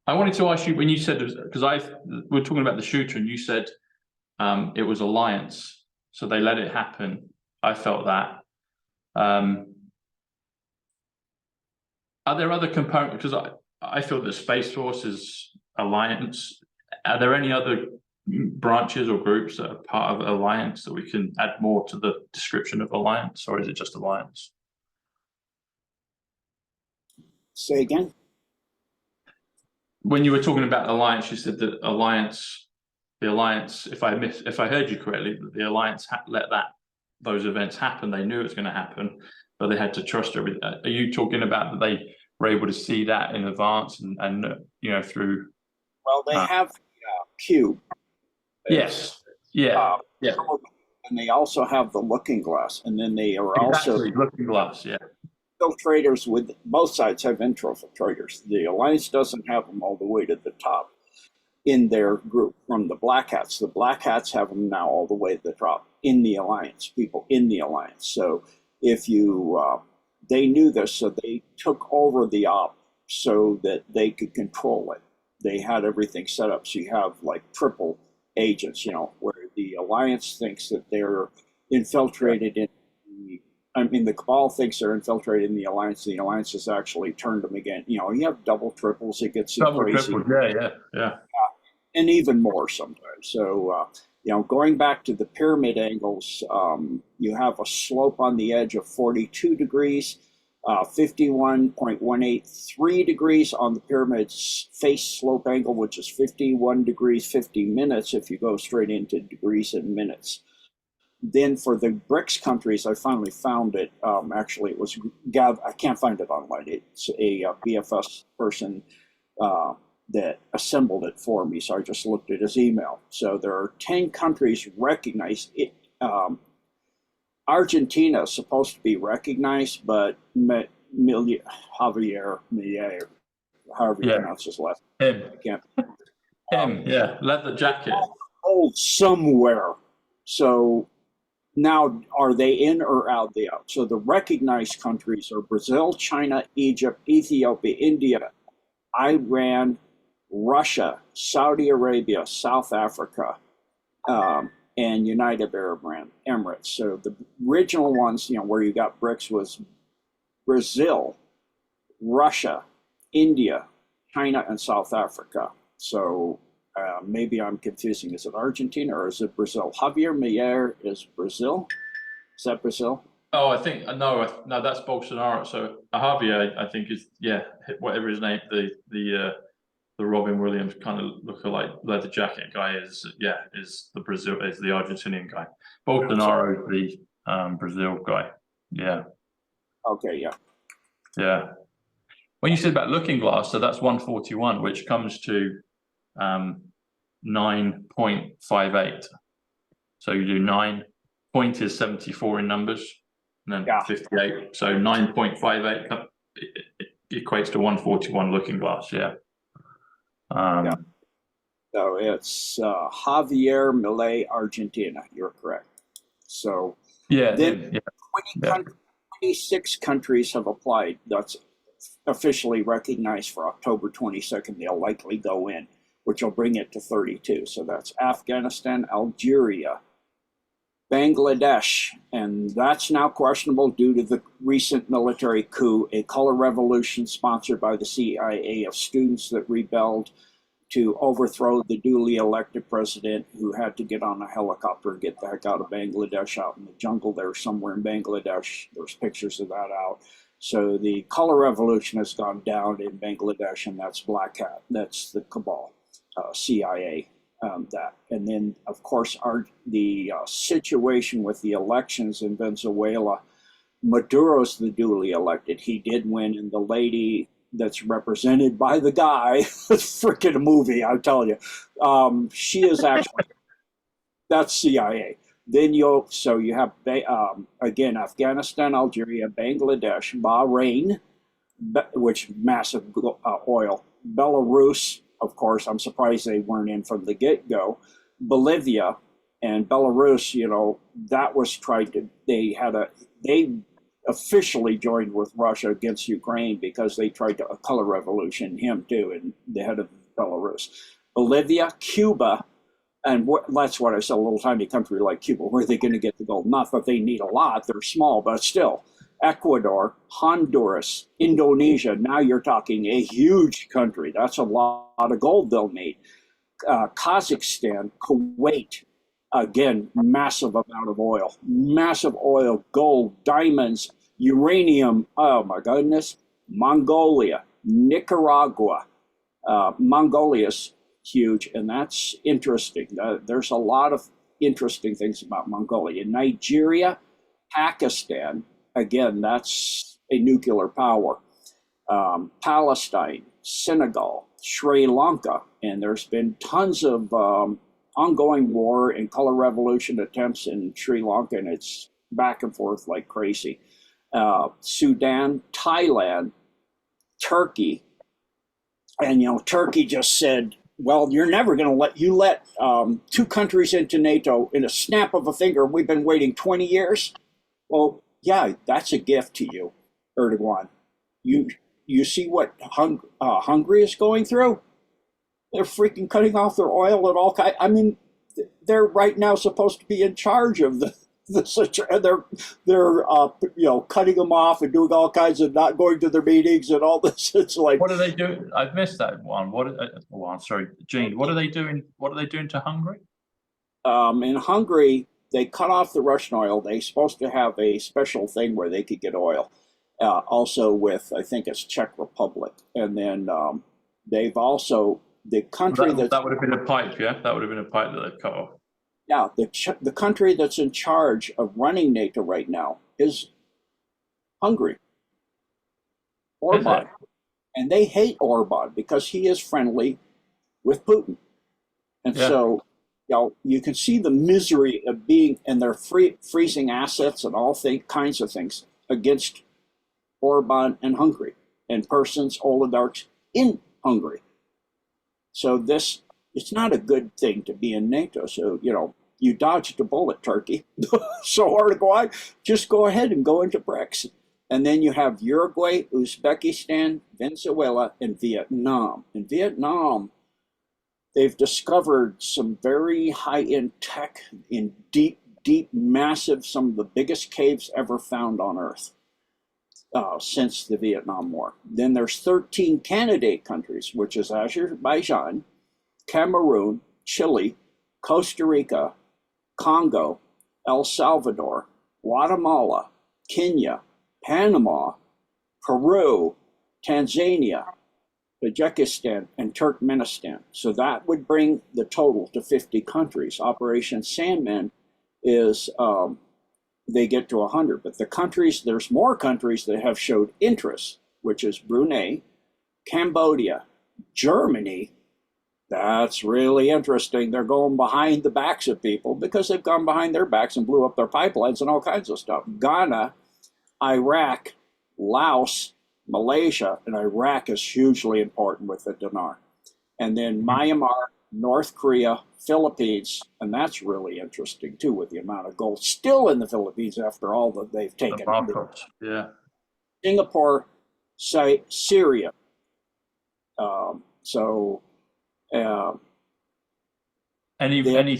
I wanted to ask you, when you said, because we're talking about the shooter, and you said it was alliance, so they let it happen. I felt that. Are there other components? Because I feel that Space Force is alliance. Are there any other branches or groups that are part of alliance that we can add more to the description of alliance, or is it just alliance? Say again? When you were talking about alliance, you said that the alliance, if I heard you correctly, that the alliance let those events happen. They knew it was going to happen, but they had to trust everything. Are you talking about that they were able to see that in advance and you know, through? Well, they have Cube. Yes. Yeah. Yeah. And they also have the Looking Glass, and then they are also Looking Glass. Yeah. Infiltrators. With both sides have infiltrators. The Alliance doesn't have them all the way to the top in their group from the Black Hats. The Black Hats have them now all the way to the top in the Alliance, people in the Alliance. So if you, they knew this, so they took over the op so that they could control it. They had everything set up. So you have like triple agents, you know, where the Alliance thinks that they're infiltrated in the Cabal thinks they're infiltrated in the Alliance. The Alliance has actually turned them again. You know, you have double triples. It gets crazy. Yeah. And even more sometimes. So, you know, going back to the pyramid angles, you have a slope on the edge of 42 degrees, 51.183 degrees on the pyramid's face slope angle, which is 51 degrees, 50 minutes if you go straight into degrees and minutes. Then for the BRICS countries, I finally found it. Actually, it was I can't find it online. It's a BFS person that assembled it for me, so I just looked at his email. So there are 10 countries recognized. Argentina is supposed to be recognized, but Javier Milei, however you pronounce his last name, I can't. Leather jacket. Old somewhere. So now, are they in or out? They out. So the recognized countries are Brazil, China, Egypt, Ethiopia, India, Iran, Russia, Saudi Arabia, South Africa, and United Arab Emirates. So the original ones, where you got BRICS was Brazil, Russia, India, China, and South Africa. So maybe I'm confusing. Is it Argentina or is it Brazil? Javier Milei is Brazil. Is that Brazil? Oh, I think no, that's Bolsonaro. So Javier, I think is whatever his name, the Robin Williams kind of lookalike leather jacket guy is the Argentinian guy. Bolsonaro is the Brazil guy. Yeah. Okay. Yeah. When you said about Looking Glass, so that's 141, which comes to 9.58. So you do 9. Point is 74 in numbers, and then 58. So 9.58 equates to 141 Looking Glass. Yeah. So it's Javier Milei, Argentina. You're correct. So then 26 countries have applied. That's officially recognized for October 22nd. They'll likely go in, which will bring it to 32. So that's Afghanistan, Algeria, Bangladesh, and that's now questionable due to the recent military coup, a color revolution sponsored by the CIA of students that rebelled to overthrow the duly elected president, who had to get on a helicopter and get the heck out of Bangladesh, out in the jungle there somewhere in Bangladesh. There's pictures of that out. So the color revolution has gone down in Bangladesh, and that's Black Hat. That's the cabal, CIA. That. And then, of course, the situation with the elections in Venezuela, Maduro's the duly elected. He did win, and the lady that's represented by the guy, it's freaking a movie, I'll tell you. She is actually, that's CIA. Then you have, again, Afghanistan, Algeria, Bangladesh, Bahrain, which massive oil, Belarus. Of course, I'm surprised they weren't in from the get-go. Bolivia and Belarus, that was tried to, they officially joined with Russia against Ukraine because they tried to, a color revolution, him too, and the head of Belarus. Bolivia, Cuba, and that's what I said, a little tiny country like Cuba, where are they going to get the gold? Not that they need a lot, they're small, but still. Ecuador, Honduras, Indonesia, now you're talking a huge country. That's a lot of gold they'll need. Kazakhstan, Kuwait, again, massive amount of oil, gold, diamonds, uranium, oh my goodness, Mongolia, Nicaragua. Mongolia's huge, and that's interesting. There's a lot of interesting things about Mongolia. Nigeria, Pakistan, again, that's a nuclear power. Palestine, Senegal, Sri Lanka, and there's been tons of ongoing war and color revolution attempts in Sri Lanka, and it's back and forth like crazy. Sudan, Thailand, Turkey, and Turkey just said, well, you're never going to let two countries into NATO in a snap of a finger. We've been waiting 20 years. Well, yeah, that's a gift to you, Erdogan. You see what Hungary is going through? They're freaking cutting off their oil at all kinds. I mean, they're right now supposed to be in charge of the they're cutting them off and doing all kinds of not going to their meetings and all this. It's like, what are they doing? I've missed that one. I'm sorry, Gene. What are they doing? What are they doing to Hungary? In Hungary, they cut off the Russian oil. They're supposed to have a special thing where they could get oil. Also with, I think it's Czech Republic. And then they've also, the country that would have been a pipe, yeah? That would have been a pipe that they cut off. Yeah, the country that's in charge of running NATO right now is Hungary. Orban. And they hate Orban because he is friendly with Putin. And so, you can see the misery of being, and they're freezing assets and all kinds of things against Orban and Hungary and persons, oligarchs in Hungary. So it's not a good thing to be in NATO. So, you dodged a bullet, Turkey. So Erdogan, just go ahead and go into BRICS. And then you have Uruguay, Uzbekistan, Venezuela, and Vietnam. And Vietnam they've discovered some very high-end tech in deep, massive, some of the biggest caves ever found on Earth since the Vietnam War. Then there's 13 candidate countries, which is Azerbaijan, Cameroon, Chile, Costa Rica, Congo, El Salvador, Guatemala, Kenya, Panama, Peru, Tanzania, Tajikistan, and Turkmenistan. So that would bring the total to 50 countries. Operation Sandman is, they get to 100. But the countries, there's more countries that have showed interest, which is Brunei, Cambodia, Germany. That's really interesting. They're going behind the backs of people because they've gone behind their backs and blew up their pipelines and all kinds of stuff. Ghana, Iraq, Laos, Malaysia, and Iraq is hugely important with the dinar. And then Myanmar, North Korea, Philippines, and that's really interesting too with the amount of gold still in the Philippines after all that they've taken. Yeah. Singapore, Syria. Any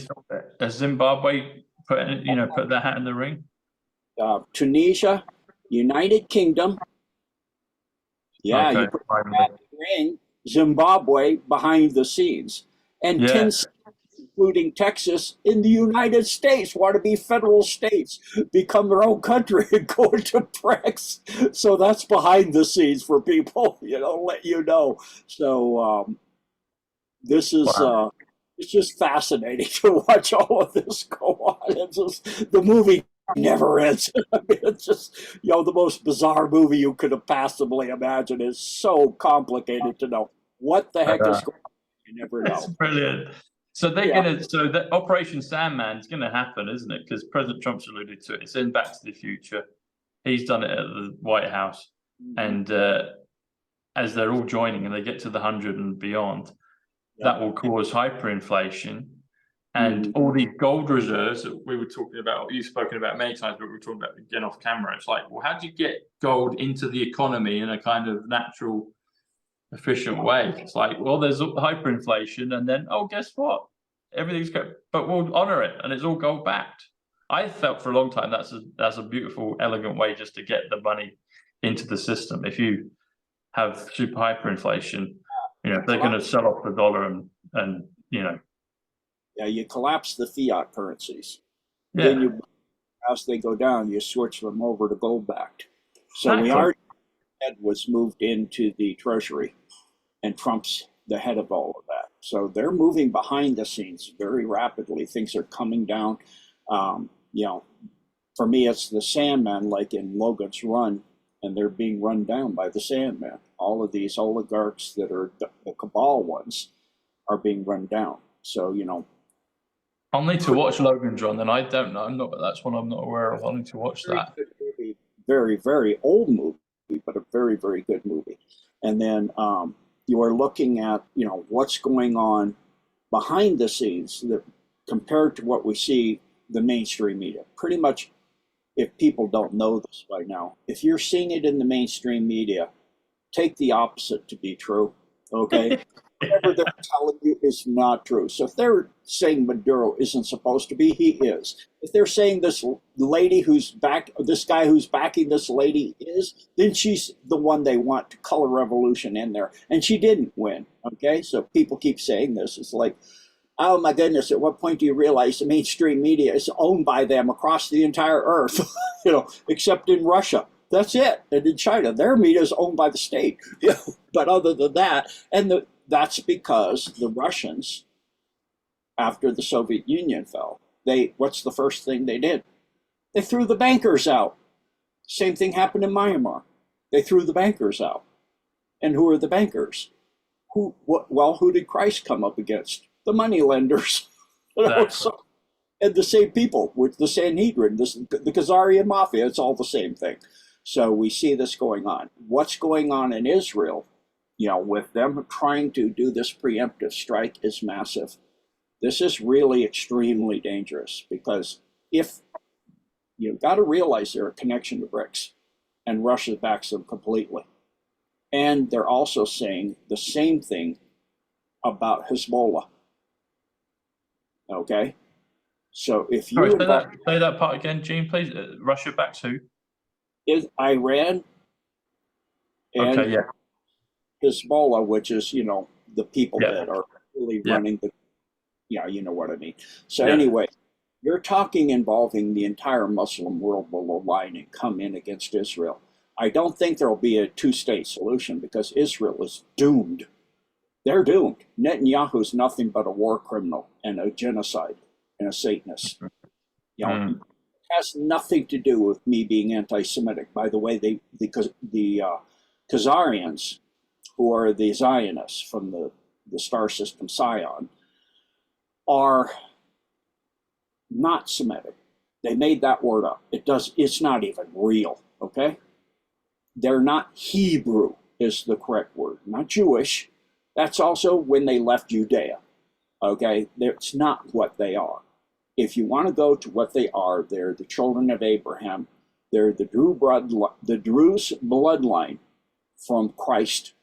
has Zimbabwe put their hat in the ring? Tunisia, United Kingdom. Yeah, okay. You put that in the ring. Zimbabwe behind the scenes, and 10 states, including Texas, in the United States, want to be federal states, become their own country, and go into BRICS. So that's behind the scenes for people, let you know. So this is it's just fascinating to watch all of this go on. It's just, the movie never ends. I mean, it's just, the most bizarre movie you could have possibly imagined. Is so complicated to know what the heck is going on. You never know. That's brilliant. So that Operation Sandman is going to happen, isn't it? Because President Trump's alluded to it. It's in Back to the Future. He's done it at the White House. And as they're all joining and they get to the 100 and beyond, that will cause hyperinflation. And all these gold reserves that we were talking about, you've spoken about many times, but we were talking about again off camera. It's like, well, how do you get gold into the economy in a kind of natural, efficient way? It's like, well, there's hyperinflation, and then, guess what? Everything's good, but we'll honor it, and it's all gold backed. I felt for a long time that's a beautiful, elegant way just to get the money into the system. If you have super hyperinflation, if they're going to sell off the dollar and you collapse the fiat currencies. Yeah. Then as they go down, you switch them over to gold backed. So exactly. we already was moved into the Treasury, and Trump's the head of all of that. So they're moving behind the scenes very rapidly. Things are coming down. For me, it's the Sandman, like in Logan's Run, and they're being run down by the Sandman. All of these oligarchs that are the cabal ones are being run down. So, I'll need to watch Logan's Run, and I don't know. That's one I'm not aware of. I'll need to watch that. Very, very old movie, but a very, very good movie. And then you are looking at, what's going on behind the scenes that compared to what we see the mainstream media. Pretty much, if people don't know this by now, if you're seeing it in the mainstream media, take the opposite to be true, okay? Whatever they're telling you is not true. So if they're saying Maduro isn't supposed to be, he is. If they're saying this lady this guy who's backing this lady is, then she's the one they want to color revolution in there. And she didn't win, okay? So people keep saying this. It's like, oh my goodness, at what point do you realize the mainstream media is owned by them across the entire earth, except in Russia? That's it. And in China, their media is owned by the state. But other than that, that's because the Russians, after the Soviet Union fell, what's the first thing they did? They threw the bankers out. Same thing happened in Myanmar. They threw the bankers out. And who are the bankers? Who did Christ come up against? The money lenders. And the same people with the Sanhedrin, the Khazarian Mafia, it's all the same thing. So we see this going on. What's going on in Israel, with them trying to do this preemptive strike is massive. This is really extremely dangerous because if you've got to realize they're a connection to BRICS and Russia backs them completely. And they're also saying the same thing about Hezbollah. Okay? So if you Sorry, say that part again, Gene, please. Russia backs who? is Iran and Okay, yeah, Hezbollah, which is, the people yeah, that are really yeah, running the, yeah, you know what I mean. So yeah. anyway, you're talking involving the entire Muslim world will align and come in against Israel. I don't think there'll be a two-state solution because Israel is doomed. They're doomed. Netanyahu's nothing but a war criminal and a genocide and a Satanist. It has nothing to do with me being anti-Semitic. By the way, because the Khazarians, who are the Zionists from the star system Sion, are not Semitic. They made that word up. It's not even real, okay? They're not Hebrew is the correct word, not Jewish. That's also when they left Judea, okay? It's not what they are. If you want to go to what they are, they're the children of Abraham. They're the Druze bloodline from Christ,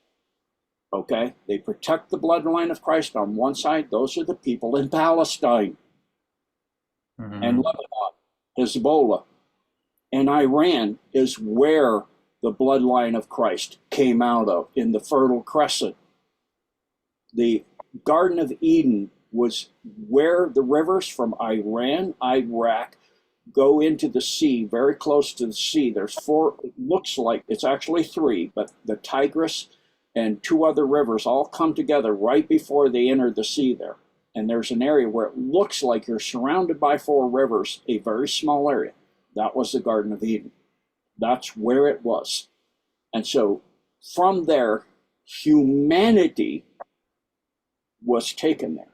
okay? They protect the bloodline of Christ on one side. Those are the people in Palestine and Lebanon, Hezbollah. And Iran is where the bloodline of Christ came out of in the Fertile Crescent. The Garden of Eden was where the rivers from Iran, Iraq, go into the sea, very close to the sea. There's 4, it looks like it's actually 3, but the Tigris and 2 other rivers all come together right before they enter the sea there. And there's an area where it looks like you're surrounded by 4 rivers, a very small area. That was the Garden of Eden. That's where it was. And so from there, humanity was taken there.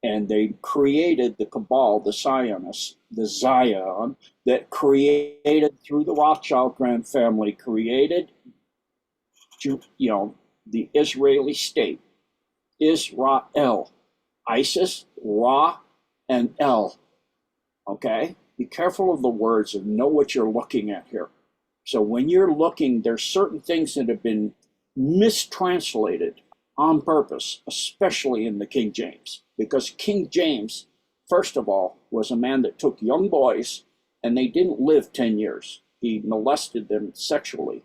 And they created the cabal, the Zionists, the Zion, that created, through the Rothschild grand family, created, the Israeli state, Israel, ISIS, Ra, and El. Okay? Be careful of the words and know what you're looking at here. So when you're looking, there's certain things that have been mistranslated on purpose, especially in the King James. Because King James, first of all, was a man that took young boys and they didn't live 10 years. He molested them sexually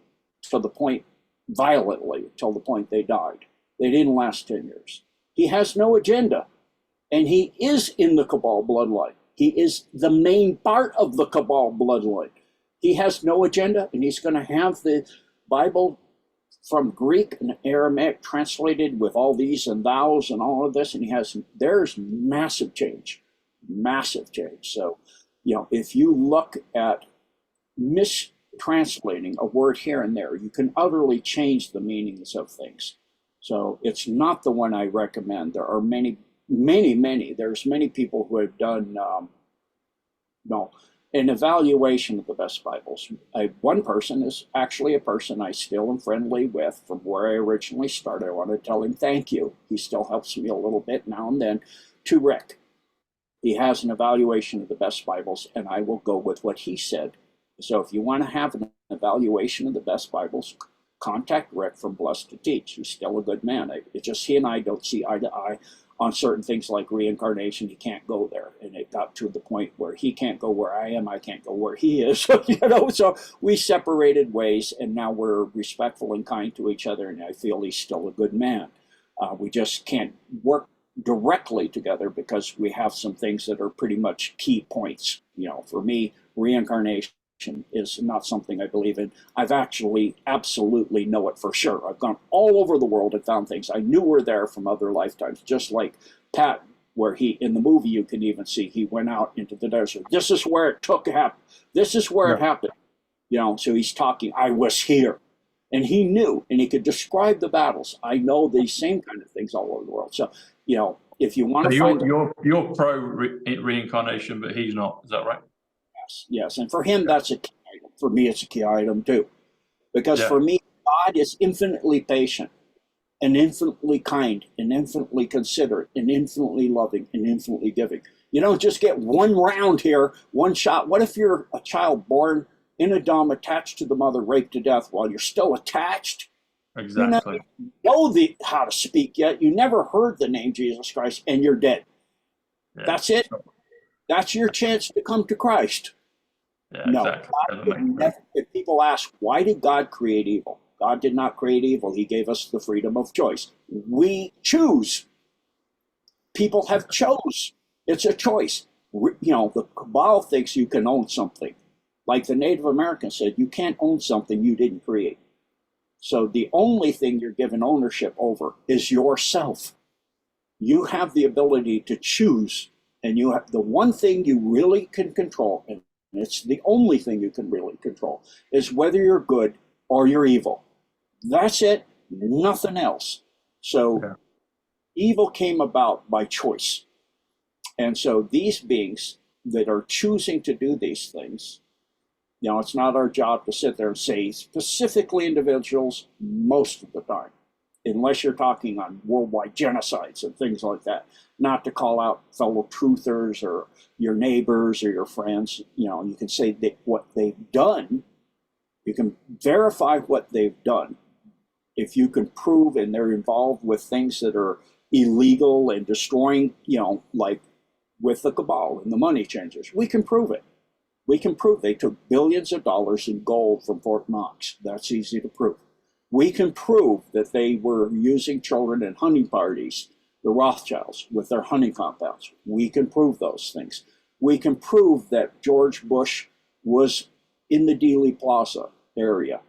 to the point, violently, till the point they died. They didn't last 10 years. He has no agenda. And he is in the cabal bloodline. He is the main part of the cabal bloodline. He has no agenda, and he's going to have the Bible from Greek and Aramaic translated with all these and thous and all of this, and there's massive change. So, if you look at mistranslating a word here and there, you can utterly change the meanings of things. So it's not the one I recommend. There are many. There's many people who have done an evaluation of the best Bibles. One person is actually a person I still am friendly with from where I originally started. I want to tell him thank you. He still helps me a little bit now and then. To Rick. He has an evaluation of the best Bibles, and I will go with what he said. So if you want to have an evaluation of the best Bibles, contact Rick from Blessed to Teach. He's still a good man. It's just he and I don't see eye to eye on certain things like reincarnation. He can't go there. And it got to the point where he can't go where I am, I can't go where he is. So we separated ways, and now we're respectful and kind to each other, and I feel he's still a good man. We just can't work directly together because we have some things that are pretty much key points. For me, reincarnation is not something I believe in. I've actually absolutely know it for sure. I've gone all over the world and found things I knew were there from other lifetimes, just like Pat, where in the movie you can even see he went out into the desert. This is where it happened. This is where it happened. So he's talking, I was here. And he knew, and he could describe the battles. I know these same kind of things all over the world. So, if you want to find... You're pro reincarnation, but he's not. Is that right? Yes. And for him, that's a key item. For me, it's a key item too. Because for me, God is infinitely patient and infinitely kind and infinitely considerate and infinitely loving and infinitely giving. You don't just get one round here, one shot. What if you're a child born in a dome, attached to the mother, raped to death while you're still attached? Exactly. You never know how to speak yet. You never heard the name Jesus Christ, and you're dead. Yeah. That's it. That's your chance to come to Christ. Yeah, No. exactly. If people ask, why did God create evil? God did not create evil. He gave us the freedom of choice. We choose. People have chose. It's a choice. The cabal thinks you can own something. Like the Native American said, you can't own something you didn't create. So the only thing you're given ownership over is yourself. You have the ability to choose, and you have the one thing you really can control, and it's the only thing you can really control, is whether you're good or you're evil. That's it, nothing else. So evil came about by choice. And so these beings that are choosing to do these things, it's not our job to sit there and say specifically individuals most of the time, unless you're talking on worldwide genocides and things like that, not to call out fellow truthers or your neighbors or your friends. You can say that what they've done, you can verify what they've done. If you can prove, and they're involved with things that are illegal and destroying, like with the cabal and the money changers, we can prove it. We can prove they took billions of dollars in gold from Fort Knox. That's easy to prove. We can prove that they were using children in hunting parties, the Rothschilds, with their hunting compounds. We can prove those things. We can prove that George Bush was in the Dealey Plaza area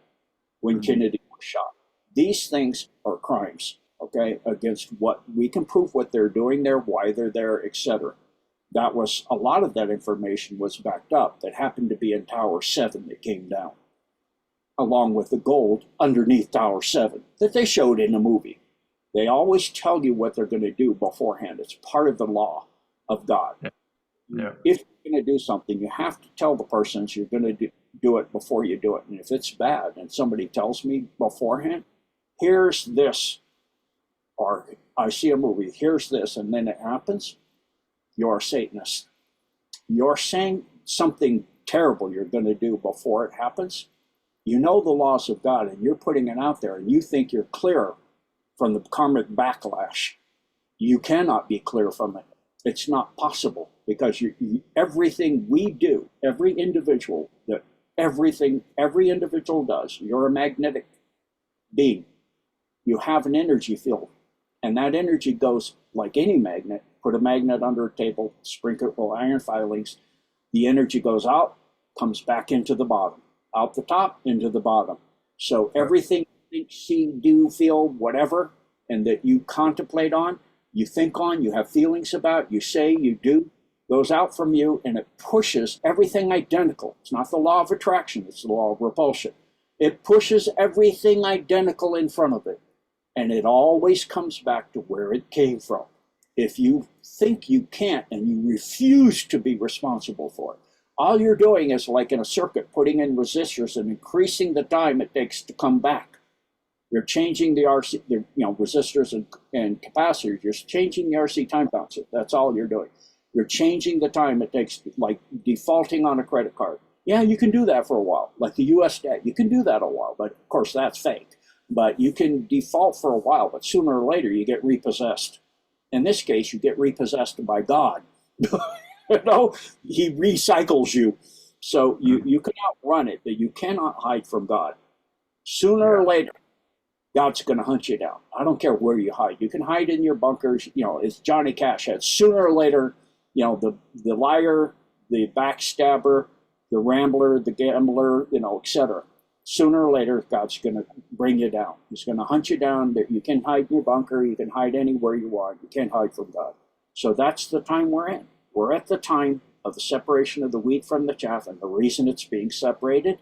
when Kennedy was shot. These things are crimes, okay, against what we can prove what they're doing there, why they're there, etc. That was, a lot of that information was backed up. That happened to be in Tower 7 that came down, along with the gold underneath Tower 7 that they showed in the movie. They always tell you what they're going to do beforehand. It's part of the law of God. Yeah. If you're going to do something, you have to tell the persons you're going to do it before you do it. And if it's bad and somebody tells me beforehand, here's this, or I see a movie, here's this, and then it happens, you're a Satanist. You're saying something terrible you're going to do before it happens. You know the laws of God, and you're putting it out there, and you think you're clear from the karmic backlash. You cannot be clear from it. It's not possible, because everything we do, every individual does, you're a magnetic being. You have an energy field, and that energy goes like any magnet. Put a magnet under a table, sprinkle it with iron filings. The energy goes out, comes back into the bottom, out the top, into the bottom. So everything you think, see, do, feel, whatever, and that you contemplate on, you think on, you have feelings about, you say, you do, goes out from you, and it pushes everything identical. It's not the law of attraction, it's the law of repulsion. It pushes everything identical in front of it, and it always comes back to where it came from. If you think you can't and you refuse to be responsible for it, all you're doing is, like in a circuit, putting in resistors and increasing the time it takes to come back. You're changing the RC, resistors and capacitors. You're changing the RC time constant. That's all you're doing. You're changing the time it takes, like defaulting on a credit card. Yeah, you can do that for a while, like the U.S. debt. You can do that a while, but of course that's fake. But you can default for a while, but sooner or later you get repossessed. In this case, you get repossessed by God. He recycles you. So you can outrun it, but you cannot hide from God. Sooner or later, God's going to hunt you down. I don't care where you hide. You can hide in your bunkers, as Johnny Cash had. Sooner or later, the liar, the backstabber, the rambler, the gambler, etc. Sooner or later, God's going to bring you down. He's going to hunt you down. You can hide in your bunker. You can hide anywhere you want. You can't hide from God. So that's the time we're in. We're at the time of the separation of the wheat from the chaff, and the reason it's being separated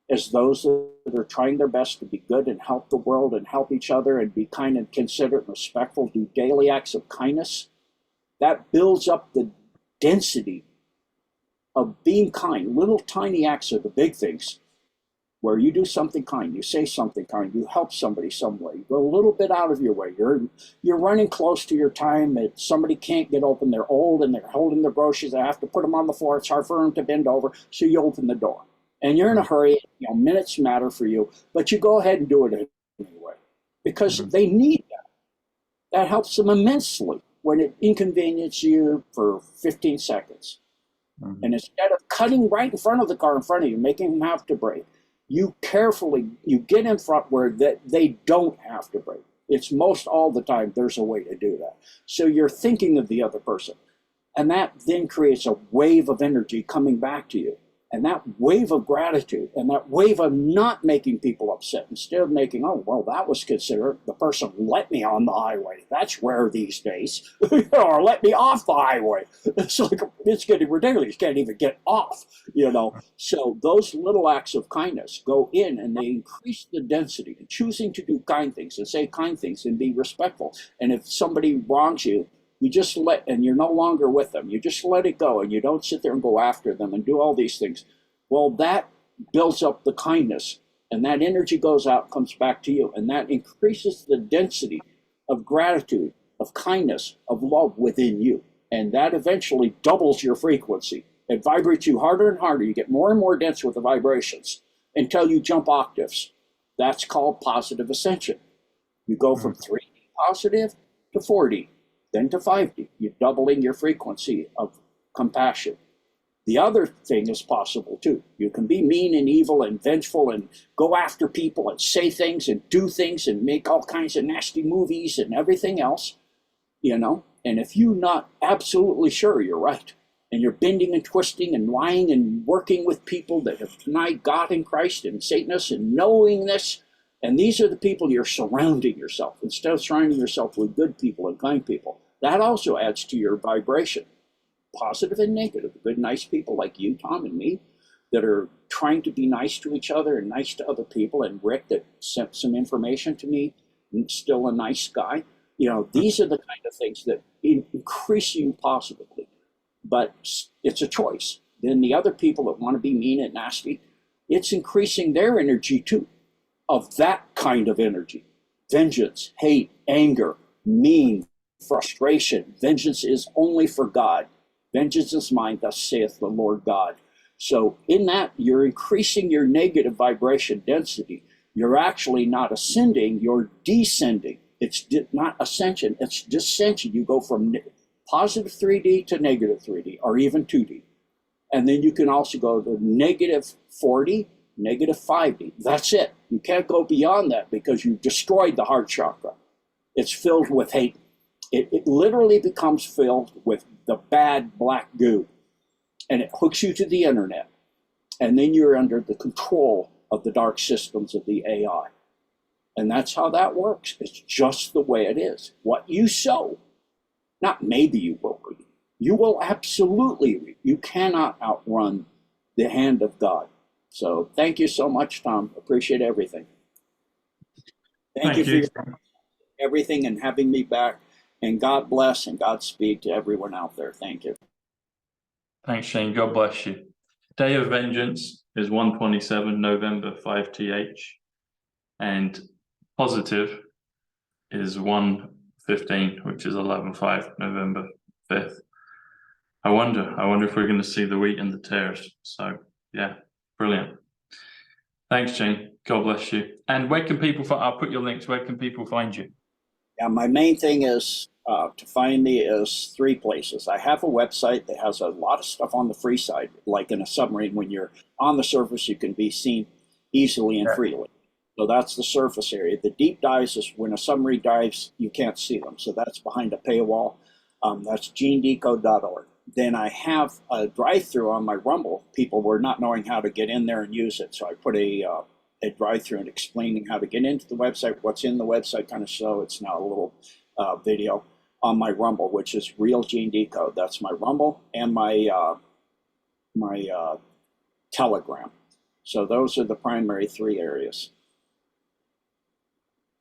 is those that are trying their best to be good and help the world and help each other and be kind and considerate and respectful, do daily acts of kindness. That builds up the density of being kind. Little tiny acts are the big things, where you do something kind, you say something kind, you help somebody some way, you go a little bit out of your way. You're running close to your time that somebody can't get open. They're old and they're holding their groceries. They have to put them on the floor. It's hard for them to bend over, so you open the door. And you're in a hurry. Minutes matter for you, but you go ahead and do it anyway because they need that. That helps them immensely. when it inconveniences you for 15 seconds. Mm-hmm. And instead of cutting right in front of the car in front of you, making them have to brake, you get in front where they don't have to brake. It's most all the time there's a way to do that. So you're thinking of the other person. And that then creates a wave of energy coming back to you. And that wave of gratitude and that wave of not making people upset, instead of making, oh, well, that was considerate. The person let me on the highway. That's rare these days. Or let me off the highway. It's like, it's getting ridiculous. You can't even get off, you know. So those little acts of kindness go in and they increase the density. And choosing to do kind things and say kind things and be respectful. And if somebody wrongs you, you just and you're no longer with them. You just let it go and you don't sit there and go after them and do all these things. Well, that builds up the kindness and that energy goes out, comes back to you. And that increases the density of gratitude, of kindness, of love within you. And that eventually doubles your frequency. It vibrates you harder and harder. You get more and more dense with the vibrations until you jump octaves. That's called positive ascension. You go from 3D positive to 4D. Then to 5D, you're doubling your frequency of compassion. The other thing is possible too. You can be mean and evil and vengeful and go after people and say things and do things and make all kinds of nasty movies and everything else, you know. And if you're not absolutely sure you're right, and you're bending and twisting and lying and working with people that have denied God and Christ and Satanists and knowing this, and these are the people you're surrounding yourself, instead of surrounding yourself with good people and kind people. That also adds to your vibration, positive and negative. Good, nice people like you, Tom, and me, that are trying to be nice to each other and nice to other people, and Rick that sent some information to me, and still a nice guy. You know, these are the kind of things that increase you positively. But it's a choice. Then the other people that want to be mean and nasty, it's increasing their energy too, of that kind of energy. Vengeance, hate, anger, mean, frustration. Vengeance is only for God. Vengeance is mine, thus saith the Lord God. So in that, you're increasing your negative vibration density. You're actually not ascending, you're descending. It's not ascension, it's descension. You go from positive 3D to negative 3D, or even 2D. And then you can also go to negative 40, negative 5D. That's it. You can't go beyond that because you've destroyed the heart chakra. It's filled with hate. It literally becomes filled with the bad black goo. And it hooks you to the internet. And then you're under the control of the dark systems of the AI. And that's how that works. It's just the way it is. What you sow, not maybe you will reap. You will absolutely reap. You cannot outrun the hand of God. So thank you so much, Tom. Appreciate everything. Thank you for everything and having me back. And God bless and Godspeed to everyone out there. Thank you. Thanks, Shane. God bless you. Day of Vengeance is 127 November 5th, and positive is 115, which is 11/5 November 5th. I wonder if we're going to see the wheat and the tares. So yeah, brilliant. Thanks, Shane. God bless you. And where can people find? I'll put your links. Where can people find you? Yeah, my main thing is to find me is 3 places. I have a website that has a lot of stuff on the free side, like in a submarine. When you're on the surface, you can be seen easily and freely. So that's the surface area. The deep dives is when a submarine dives, you can't see them. So that's behind a paywall. That's genedecode.org. Then I have a drive-through on my Rumble. People were not knowing how to get in there and use it. So I put a drive-through and explaining how to get into the website, what's in the website kind of show. It's now a little video on my Rumble, which is Real Gene Decode. That's my Rumble and my Telegram. So those are the primary 3 areas.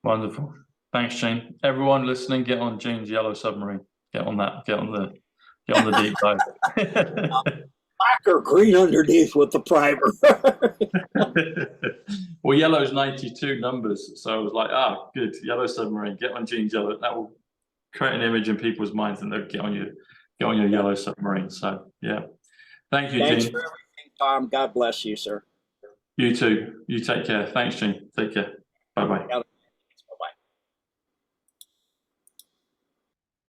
Wonderful. Thanks, Shane. Everyone listening, get on Gene's Yellow Submarine. Get on that. Get on the deep dive. Black or green underneath with the primer. Well, yellow's 92 numbers, so I was like, good, Yellow Submarine. Get on Gene's Yellow. That will create an image in people's minds, and they'll get on your Yellow Submarine. So yeah, thank you, Thanks Gene. for everything, Tom. God bless you, sir. You too. You take care. Thanks, Gene. Take care. Bye bye.